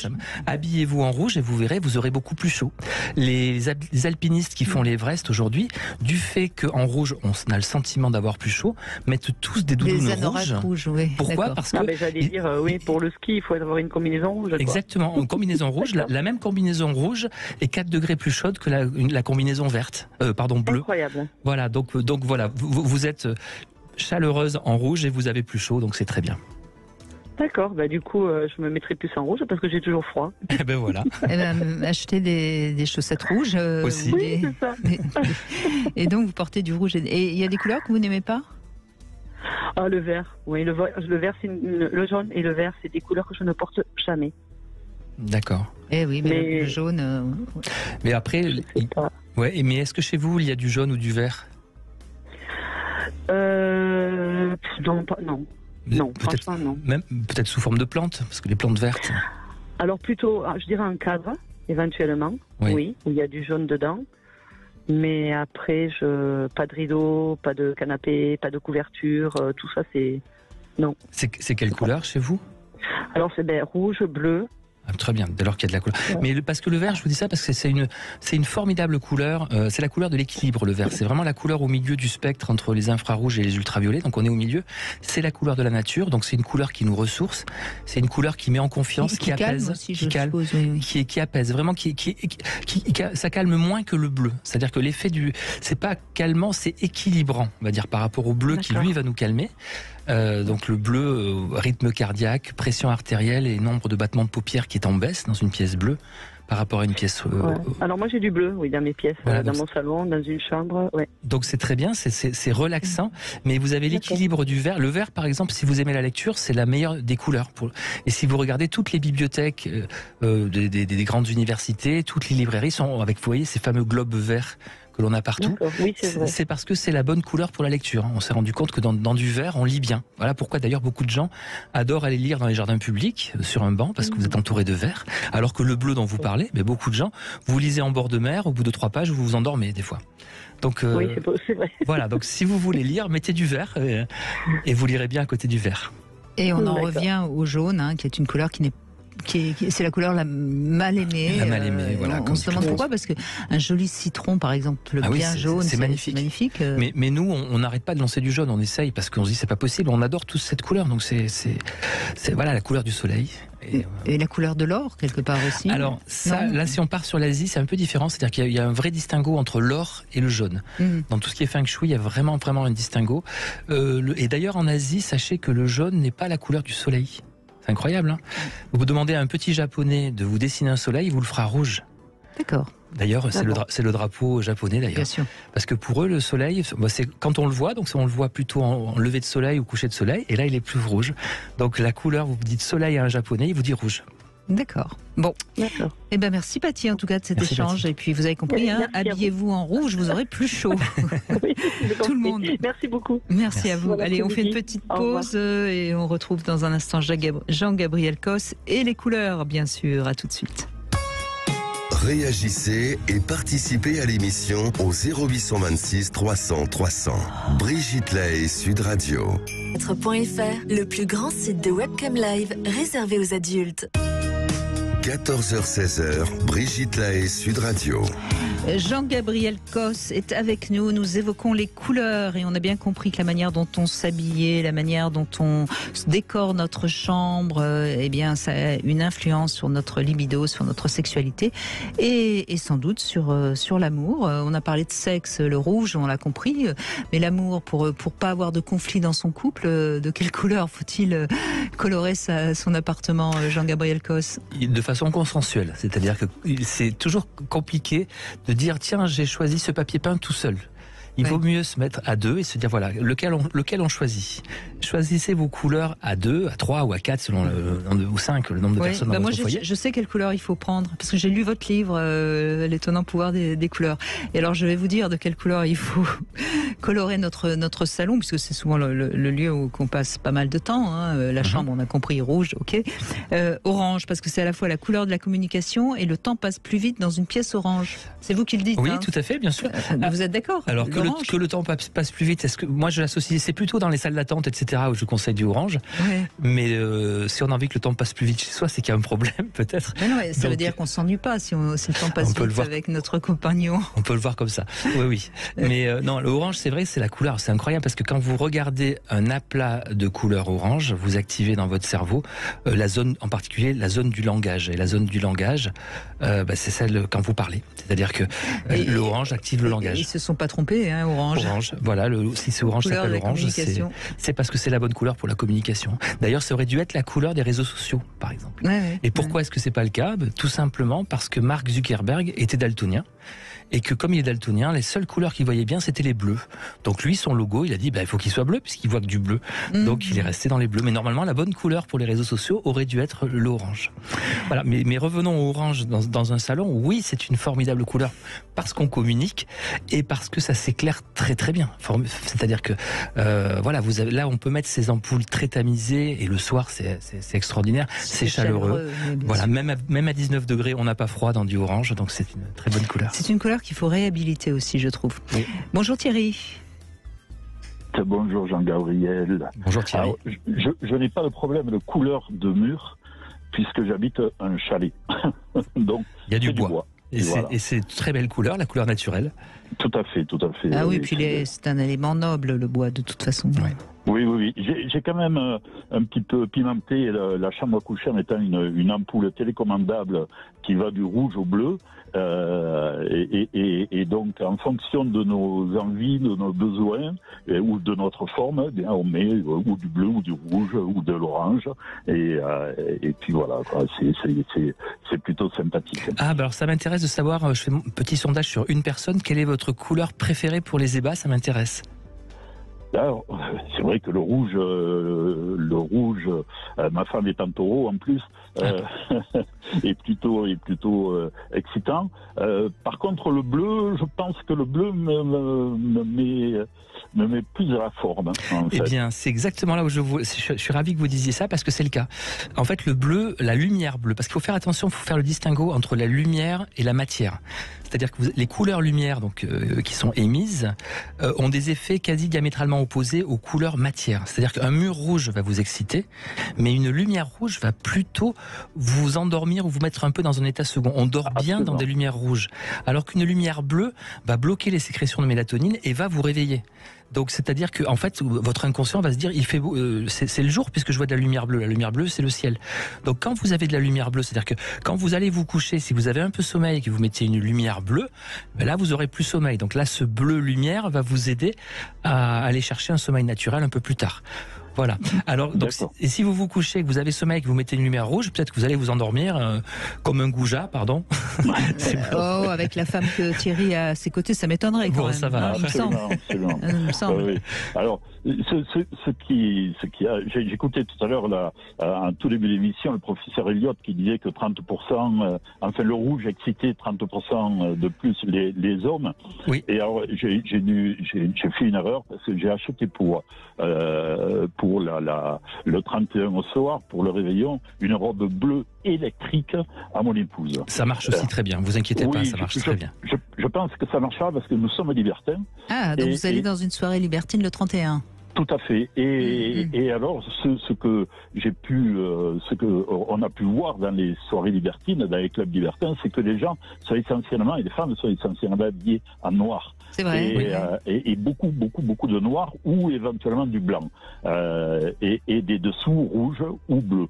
habillez-vous en rouge et vous verrez, vous aurez beaucoup plus chaud. Les alpinistes qui font l'Everest aujourd'hui, du fait qu'en rouge, on a le sentiment d'avoir plus chaud, mettent tous des doudounes rouges. Oui. Pourquoi? Parce que... j'allais dire, pour le ski, il faut avoir une combinaison rouge. Exactement, une combinaison rouge, la même combinaison rouge est 4 degrés plus chaude que la combinaison verte, bleue. Incroyable. Voilà, donc voilà, vous êtes chaleureuse en rouge et vous avez plus chaud, donc c'est très bien. D'accord, du coup, je me mettrai plus en rouge parce que j'ai toujours froid. Et ben voilà. Acheter des chaussettes rouges. Aussi. Oui, c'est ça. Et donc, vous portez du rouge. Et il y a des couleurs que vous n'aimez pas? Ah, le vert. Oui, le vert, le jaune et le vert, c'est des couleurs que je ne porte jamais. D'accord. Eh oui, mais le jaune... Mais après... mais est-ce que chez vous, il y a du jaune ou du vert? Non. Non, franchement, non. Même peut-être sous forme de plantes, parce que les plantes vertes... Alors plutôt, je dirais un cadre, éventuellement, oui, où il y a du jaune dedans. Mais après, pas de rideau, pas de canapé, pas de couverture, tout ça, c'est... Non. C'est quelle couleur chez vous? Alors c'est rouge, bleu. Ah, très bien, dès lors qu'il y a de la couleur. Ouais. Mais parce que le vert, je vous dis ça parce que c'est une formidable couleur. C'est la couleur de l'équilibre, le vert. C'est vraiment la couleur au milieu du spectre entre les infrarouges et les ultraviolets. Donc on est au milieu. C'est la couleur de la nature. Donc c'est une couleur qui nous ressource. C'est une couleur qui met en confiance, qui apaise, qui apaise. Vraiment, ça calme moins que le bleu. C'est-à-dire que l'effet c'est pas calmant, c'est équilibrant, on va dire, par rapport au bleu qui lui va nous calmer. Donc le bleu, rythme cardiaque, pression artérielle et nombre de battements de paupières qui est en baisse dans une pièce bleue. par rapport à une pièce. Alors moi j'ai du bleu, oui, dans mes pièces, voilà, dans mon salon, dans une chambre. Ouais. Donc c'est très bien, c'est relaxant, mais vous avez l'équilibre du vert. Le vert, par exemple, si vous aimez la lecture, c'est la meilleure des couleurs. Et si vous regardez toutes les bibliothèques des grandes universités, toutes les librairies sont avec, vous voyez, ces fameux globes verts que l'on a partout. Oui, c'est parce que c'est la bonne couleur pour la lecture. On s'est rendu compte que dans du vert, on lit bien. Voilà pourquoi d'ailleurs beaucoup de gens adorent aller lire dans les jardins publics, sur un banc, parce que vous êtes entouré de vert. Alors que le bleu dont vous parlez, mais beaucoup de gens, vous lisez en bord de mer, au bout de 3 pages, vous vous endormez des fois. Donc, oui, c'est vrai. Voilà, donc si vous voulez lire, mettez du vert et vous lirez bien à côté du vert. Et on en revient au jaune, qui est une couleur c'est la couleur la mal aimée. La mal aimée, voilà. On se demande pourquoi, parce qu'un joli citron, par exemple, bien jaune, c'est magnifique. Mais nous, on n'arrête pas de lancer du jaune, on essaye, parce qu'on se dit c'est pas possible, on adore tous cette couleur, donc c'est voilà, la couleur du soleil. Et la couleur de l'or, quelque part aussi. Alors, là, si on part sur l'Asie, c'est un peu différent, c'est-à-dire qu'il y a un vrai distinguo entre l'or et le jaune. Dans tout ce qui est feng shui, il y a vraiment un distinguo. Et d'ailleurs, en Asie, sachez que le jaune n'est pas la couleur du soleil. C'est incroyable, hein. Vous demandez à un petit japonais de vous dessiner un soleil, il vous le fera rouge. D'accord. D'ailleurs, c'est le drapeau japonais, d'ailleurs. Bien sûr. Parce que pour eux, le soleil, c'est quand on le voit, donc on le voit plutôt en lever de soleil ou coucher de soleil, et là, il est plus rouge. Donc la couleur, vous dites soleil à un japonais, il vous dit rouge. D'accord. Bon. D'accord. Eh ben merci Paty en tout cas de cet échange. Paty. Et puis vous avez compris, habillez-vous en rouge, vous aurez plus chaud. Oui, tout le monde. Merci beaucoup. Merci à vous. Allez, on fait une petite pause et on retrouve dans un instant Jean-Gabriel Cos et les couleurs, bien sûr. À tout de suite. Réagissez et participez à l'émission au 0826 300 300. Brigitte Lahaie, Sud Radio. .fr, le plus grand site de webcam live réservé aux adultes. 14h-16h, Brigitte Lahaie, Sud Radio. Jean-Gabriel Cos est avec nous. Nous évoquons les couleurs et on a bien compris que la manière dont on s'habillait, la manière dont on décore notre chambre, eh bien, ça a une influence sur notre libido, sur notre sexualité et sans doute sur l'amour. On a parlé de sexe, le rouge, on l'a compris, mais l'amour, pour pas avoir de conflit dans son couple, de quelle couleur faut-il colorer son appartement, Jean-Gabriel Cos ? De façon consensuelle, c'est-à-dire que c'est toujours compliqué de dire tiens, j'ai choisi ce papier peint tout seul. Il vaut mieux se mettre à deux et se dire voilà, lequel on choisit. Choisissez vos couleurs à 2, à 3 ou à 4 selon le nombre ou 5, le nombre de personnes dans votre foyer. Je sais quelle couleur il faut prendre parce que j'ai lu votre livre l'étonnant pouvoir des couleurs. Et alors je vais vous dire de quelle couleur il faut colorer notre salon puisque c'est souvent le lieu où on passe pas mal de temps. La chambre, on a compris, rouge, ok. Orange parce que c'est à la fois la couleur de la communication et le temps passe plus vite dans une pièce orange. C'est vous qui le dites. Oui, tout à fait, bien sûr. Vous êtes d'accord? Alors que le temps passe plus vite, est-ce que moi je l'associe, c'est plutôt dans les salles d'attente, etc. où je conseille du orange. Ouais. Mais si on a envie que le temps passe plus vite chez soi, c'est qu'il y a un problème peut-être. Mais non, ça veut dire qu'on s'ennuie pas si le temps passe vite avec notre compagnon. On peut le voir comme ça. Oui. Mais non, l'orange, c'est vrai, c'est la couleur, c'est incroyable parce que quand vous regardez un aplat de couleur orange, vous activez dans votre cerveau la zone, en particulier la zone du langage. Et la zone du langage, c'est celle quand vous parlez. C'est-à-dire que l'orange active le langage. Ils se sont pas trompés. Orange. Voilà, si c'est orange, ça s'appelle orange, c'est parce que c'est la bonne couleur pour la communication. D'ailleurs, ça aurait dû être la couleur des réseaux sociaux, par exemple. Et pourquoi est-ce que c'est pas le cas ? Tout simplement parce que Mark Zuckerberg était daltonien. Et que comme il est daltonien, les seules couleurs qu'il voyait bien, c'était les bleus. Donc lui, son logo, il a dit, il faut qu'il soit bleu, puisqu'il voit que du bleu. Donc il est resté dans les bleus. Mais normalement, la bonne couleur pour les réseaux sociaux aurait dû être l'orange. Voilà. Mais revenons au orange dans un salon. Oui, c'est une formidable couleur parce qu'on communique et parce que ça s'éclaire très très bien. C'est-à-dire que là, on peut mettre ces ampoules très tamisées et le soir, c'est extraordinaire. C'est chaleureux. Voilà. Même à 19 degrés, on n'a pas froid dans du orange. Donc c'est une très bonne couleur. C'est une couleur qu'il faut réhabiliter aussi, je trouve. Oui. Bonjour Thierry. Bonjour Jean-Gabriel. Bonjour Thierry. Alors, je n'ai pas de problème de couleur de mur puisque j'habite un chalet. Donc il y a du bois. Et c'est une très belle couleur, la couleur naturelle. Tout à fait. Ah oui, puis c'est un élément noble, le bois, de toute façon. Ouais. Oui. J'ai quand même un petit peu pimenté la chambre à coucher en étant une ampoule télécommandable qui va du rouge au bleu. Et donc, en fonction de nos envies, de nos besoins ou de notre forme, bien, on met ou du bleu ou du rouge ou de l'orange. Et puis voilà, quoi, c'est plutôt sympathique. Ah, bah alors ça m'intéresse de savoir, je fais un petit sondage sur une personne, quelle est votre couleur préférée pour les ébats, ça m'intéresse. Alors, c'est vrai que le rouge, ma femme est en taureau en plus, est plutôt excitant. Par contre, le bleu, je pense que le bleu me met plus à la forme. Eh bien, c'est exactement là où je suis ravi que vous disiez ça, parce que c'est le cas. En fait, le bleu, la lumière bleue, parce qu'il faut faire attention, il faut faire le distinguo entre la lumière et la matière. C'est-à-dire que les couleurs lumière qui sont émises ont des effets quasi diamétralement opposés aux couleurs matière. C'est-à-dire qu'un mur rouge va vous exciter, mais une lumière rouge va plutôt vous endormir ou vous mettre un peu dans un état second. On dort bien dans des lumières rouges, alors qu'une lumière bleue va bloquer les sécrétions de mélatonine et va vous réveiller. Donc, c'est-à-dire que, en fait, votre inconscient va se dire, il fait beau, c'est le jour puisque je vois de la lumière bleue. La lumière bleue, c'est le ciel. Donc, quand vous avez de la lumière bleue, c'est-à-dire que quand vous allez vous coucher, si vous avez un peu sommeil et que vous mettiez une lumière bleue, ben là, vous aurez plus sommeil. Donc là, ce bleu lumière va vous aider à aller chercher un sommeil naturel un peu plus tard. Voilà. Alors, donc, et si vous vous couchez, que vous avez sommeil, que vous mettez une lumière rouge, peut-être que vous allez vous endormir comme un goujat, pardon. Avec la femme que Thierry a à ses côtés, ça m'étonnerait quand même. Ça va. Absolument. Il me semble. Oui. Alors, j'écoutais tout à l'heure, en tout début d'émission, le professeur Elliott qui disait que 30%, le rouge excitait 30% de plus les hommes. Oui. Et alors, j'ai fait une erreur parce que j'ai acheté pour le 31 au soir, pour le réveillon, une robe bleue électrique à mon épouse. Ça marche aussi très bien, vous inquiétez pas, ça marche très bien. Je pense que ça marchera parce que nous sommes libertins. Ah, donc vous allez dans une soirée libertine le 31. Tout à fait. Et alors, ce que on a pu voir dans les soirées libertines, dans les clubs libertins, c'est que les gens sont essentiellement, et les femmes sont essentiellement habillées en noir. C'est vrai. Et beaucoup de noir ou éventuellement du blanc. Et des dessous rouges ou bleus.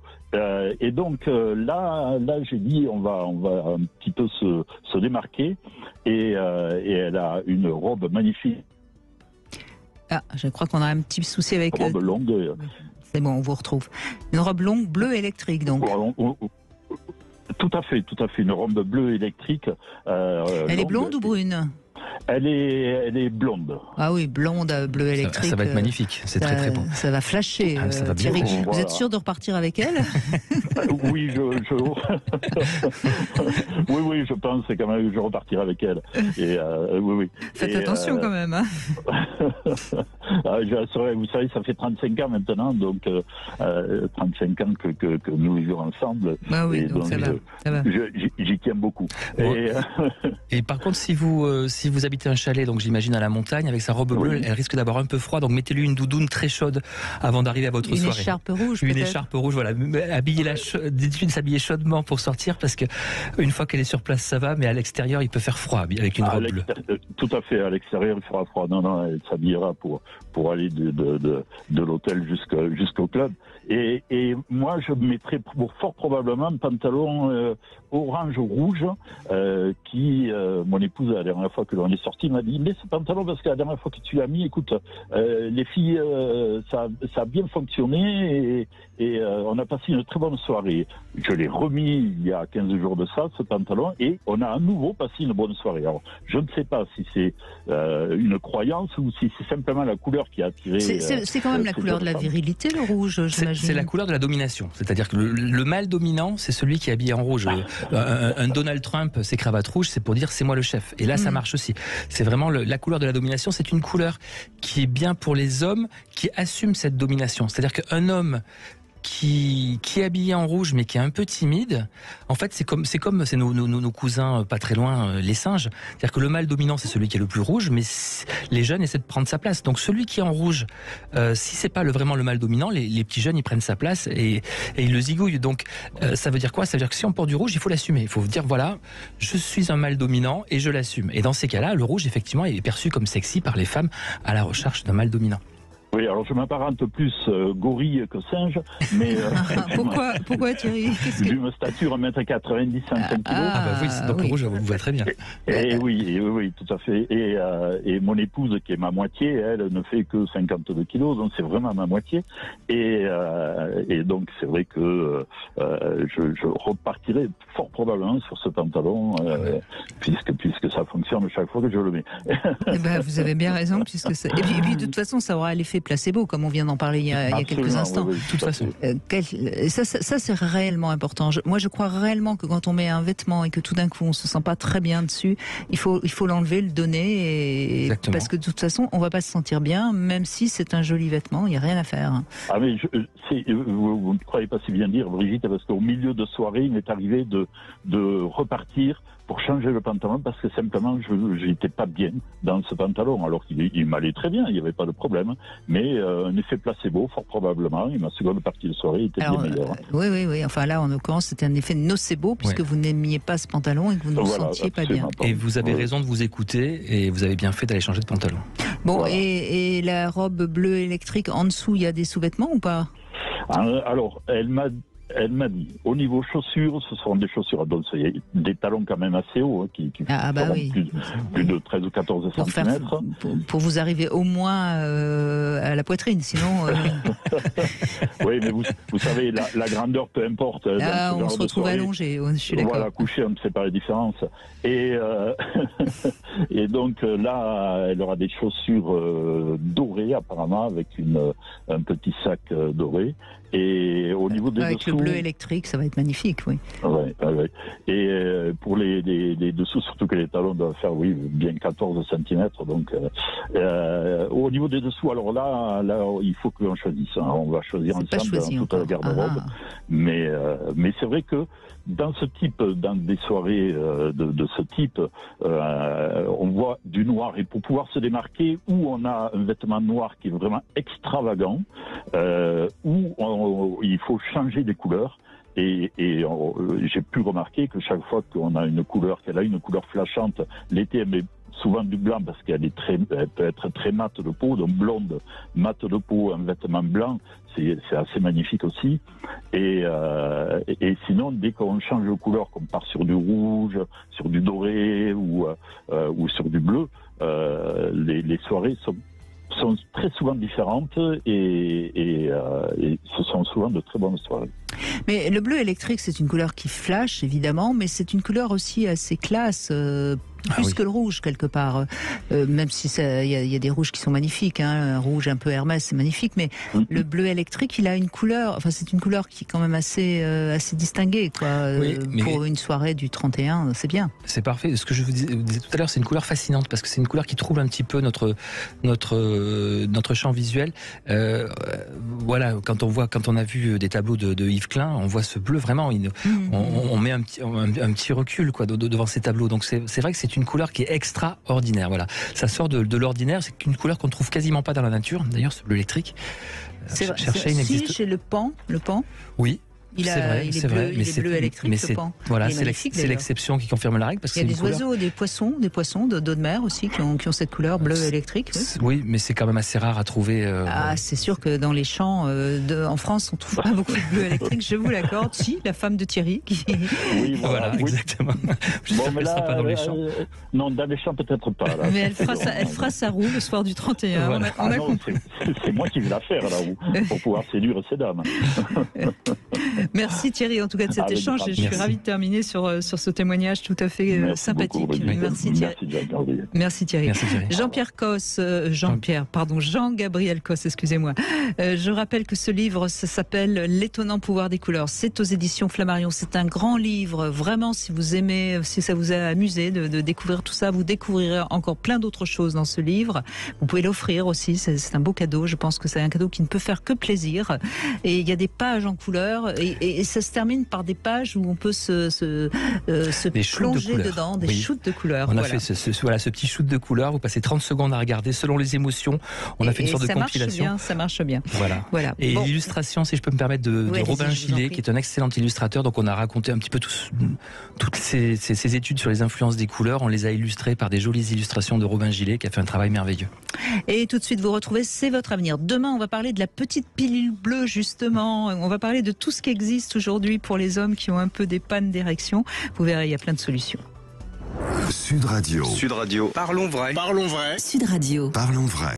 Et donc là j'ai dit on va un petit peu se démarquer. Et elle a une robe magnifique. Ah, je crois qu'on a un petit souci avec... Robe longue. C'est bon, on vous retrouve. Une robe longue, bleue électrique, donc. Tout à fait. Une robe bleue électrique. Elle est blonde ou brune ? Elle est blonde. Ah oui, blonde, bleu électrique. Ça va être magnifique, c'est très beau. Ça va flasher, ça va bien. Thierry. Voilà. Vous êtes sûr de repartir avec elle ? Oui, oui, je pense quand même que je repartirai avec elle. Et, oui. Faites attention quand même. Hein. Vous savez, ça fait 35 ans maintenant, donc 35 ans que nous vivons ensemble. Ah oui, donc ça va. J'y tiens beaucoup. Bon. Et par contre, si vous habitez un chalet, donc j'imagine à la montagne, avec sa robe bleue, elle risque d'avoir un peu froid, donc mettez-lui une doudoune très chaude avant d'arriver à votre soirée. Une écharpe rouge, Une peut-être. écharpe rouge, voilà. Dites-lui de s'habiller chaudement pour sortir, parce que une fois qu'elle est sur place, ça va, mais à l'extérieur, il peut faire froid avec une robe bleue. Tout à fait, à l'extérieur, il fera froid. Non, elle s'habillera pour aller de l'hôtel jusqu'au club. Et moi, je mettrais fort probablement un pantalon orange ou rouge qui, mon épouse, la dernière fois que l'on est sorti, m'a dit, mais ce pantalon, parce que la dernière fois que tu l'as mis, écoute, les filles, ça a bien fonctionné et on a passé une très bonne soirée. Je l'ai remis il y a 15 jours de ça, ce pantalon, et on a à nouveau passé une bonne soirée. Alors, je ne sais pas si c'est une croyance ou si c'est simplement la couleur qui a attiré... C'est quand même la couleur de la virilité, le rouge, j'imagine. C'est la couleur de la domination. C'est-à-dire que le mâle dominant, c'est celui qui est habillé en rouge. Un Donald Trump, ses cravates rouges, c'est pour dire c'est moi le chef. Et là, ça marche aussi. C'est vraiment la couleur de la domination. C'est une couleur qui est bien pour les hommes qui assument cette domination. C'est-à-dire qu'un homme qui est habillé en rouge mais qui est un peu timide, en fait c'est comme nos cousins pas très loin, les singes. C'est-à-dire que le mâle dominant c'est celui qui est le plus rouge, mais les jeunes essaient de prendre sa place. Donc celui qui est en rouge, si c'est pas vraiment le mâle dominant, les petits jeunes ils prennent sa place et ils le zigouillent. Donc ça veut dire quoi ? Ça veut dire que si on porte du rouge, il faut l'assumer. Il faut dire voilà, je suis un mâle dominant et je l'assume. Et dans ces cas-là, le rouge effectivement est perçu comme sexy par les femmes à la recherche d'un mâle dominant. Oui, alors je m'apparente plus gorille que singe, mais... Pourquoi Thierry? Vu ma stature, 1m90, 50 kg. Oui, donc le rouge, vous va très bien. Et oui, tout à fait. Et mon épouse, qui est ma moitié, elle ne fait que 52 kilos, donc c'est vraiment ma moitié. Et donc c'est vrai que je repartirai fort probablement sur ce pantalon, puisque ça fonctionne chaque fois que je le mets. Vous avez bien raison, puisque et puis de toute façon, ça aura l'effet placebo, comme on vient d'en parler il y a quelques instants. Oui, de toute façon. Ça c'est réellement important. Moi, je crois réellement que quand on met un vêtement et que tout d'un coup on se sent pas très bien dessus, il faut l'enlever, le donner, parce que de toute façon, on va pas se sentir bien, même si c'est un joli vêtement, il y a rien à faire. Ah mais vous ne croyez pas si bien dire, Brigitte, parce qu'au milieu de soirée, il m'est arrivé de repartir pour changer le pantalon parce que simplement je n'étais pas bien dans ce pantalon, alors qu'il m'allait très bien, il n'y avait pas de problème, mais un effet placebo fort probablement, et ma seconde partie de soirée était bien meilleure. Oui, enfin là en l'occurrence c'était un effet nocebo puisque vous n'aimiez pas ce pantalon et que vous ne vous sentiez pas bien. Et vous avez raison de vous écouter et vous avez bien fait d'aller changer de pantalon. Bon, voilà. Et la robe bleue électrique, en dessous il y a des sous-vêtements ou pas? Alors elle m'a dit, au niveau chaussures, ce seront des chaussures, donc il y a des talons quand même assez hauts, qui feront plus de 13 ou 14 cm. Pour vous arriver au moins à la poitrine, sinon... Oui, mais vous savez, la grandeur, peu importe. On se retrouve allongé, je suis d'accord. Voilà, couché, on ne sait pas la différence. Et donc là, elle aura des chaussures dorées, apparemment, avec un petit sac doré. Et au niveau des avec dessous, le bleu électrique, ça va être magnifique, oui. Ouais. Et pour les dessous, surtout que les talons doivent faire, bien 14 cm. Donc, au niveau des dessous, alors là, il faut que l'on choisisse. Hein. On va choisir ensemble dans toute la garde-robe. Mais c'est vrai que dans des soirées de ce type, on voit du noir. Et pour pouvoir se démarquer, où on a un vêtement noir qui est vraiment extravagant, où il faut changer des couleurs. Et j'ai pu remarquer que chaque fois qu'on a une couleur, qu'elle a une couleur flashante, l'été elle met souvent du blanc parce qu'elle peut être très mate de peau, donc blonde, mate de peau, un vêtement blanc, c'est assez magnifique aussi. Et sinon, dès qu'on change de couleur, qu'on part sur du rouge, sur du doré ou sur du bleu, les soirées sont très souvent différentes et ce sont souvent de très bonnes soirées. Mais le bleu électrique, c'est une couleur qui flash, évidemment, mais c'est une couleur aussi assez classe, plus que le rouge, quelque part. Même si il y a des rouges qui sont magnifiques, un rouge un peu Hermès, c'est magnifique, mais le bleu électrique, il a une couleur, c'est une couleur qui est quand même assez distinguée, quoi. Pour une soirée du 31, c'est bien. C'est parfait. Ce que je vous disais tout à l'heure, c'est une couleur fascinante, parce que c'est une couleur qui trouble un petit peu notre champ visuel. Voilà, quand on a vu des tableaux de Yves Klein, on voit ce bleu vraiment, on met un petit recul, quoi, devant ces tableaux. Donc c'est vrai que c'est une couleur qui est extraordinaire. Voilà, ça sort de l'ordinaire. C'est une couleur qu'on ne trouve quasiment pas dans la nature. D'ailleurs, ce bleu électrique. Chez le pan. Oui. Il est bleu électrique, mais le pan. Voilà, c'est l'exception qui confirme la règle. Parce il y a des oiseaux, des poissons d'eau de mer aussi qui ont cette couleur bleu électrique. Oui, mais c'est quand même assez rare à trouver. C'est sûr que dans les champs en France, on trouve pas beaucoup de bleu électrique, je vous l'accorde. Si, la femme de Thierry. Oui, voilà, exactement. Bon, mais là, pas dans les champs. Non, dans les champs peut-être pas. Là. Mais elle fera sa roue le soir du 31. Voilà. C'est moi qui vais la faire, la roue, pour pouvoir séduire ces dames. Merci Thierry, en tout cas de cet échange. Je suis ravie de terminer sur ce témoignage tout à fait sympathique. Merci Thierry. Merci Thierry. Jean-Pierre Cos, Jean-Gabriel Cos, excusez-moi. Je rappelle que ce livre, ça s'appelle L'étonnant pouvoir des couleurs. C'est aux éditions Flammarion. C'est un grand livre. Vraiment, si vous aimez, si ça vous a amusé de découvrir tout ça, vous découvrirez encore plein d'autres choses dans ce livre. Vous pouvez l'offrir aussi. C'est un beau cadeau. Je pense que c'est un cadeau qui ne peut faire que plaisir. Et il y a des pages en couleur. Et Et ça se termine par des pages où on peut se plonger dedans, des shoots de couleurs. On a fait ce petit shoot de couleurs. Vous passez 30 secondes à regarder selon les émotions. On a fait une sorte de compilation. Ça marche bien. Voilà. Et l'illustration, si je peux me permettre, de Robin Gillet, qui est un excellent illustrateur. Donc on a raconté un petit peu toutes ces études sur les influences des couleurs. On les a illustrées par des jolies illustrations de Robin Gillet, qui a fait un travail merveilleux. Et tout de suite, vous retrouvez C'est votre avenir. Demain, on va parler de la petite pilule bleue, justement. On va parler de tout ce qui existe aujourd'hui pour les hommes qui ont un peu des pannes d'érection. Vous verrez, il y a plein de solutions. Sud Radio. Sud Radio. Parlons vrai. Sud Radio. Parlons vrai.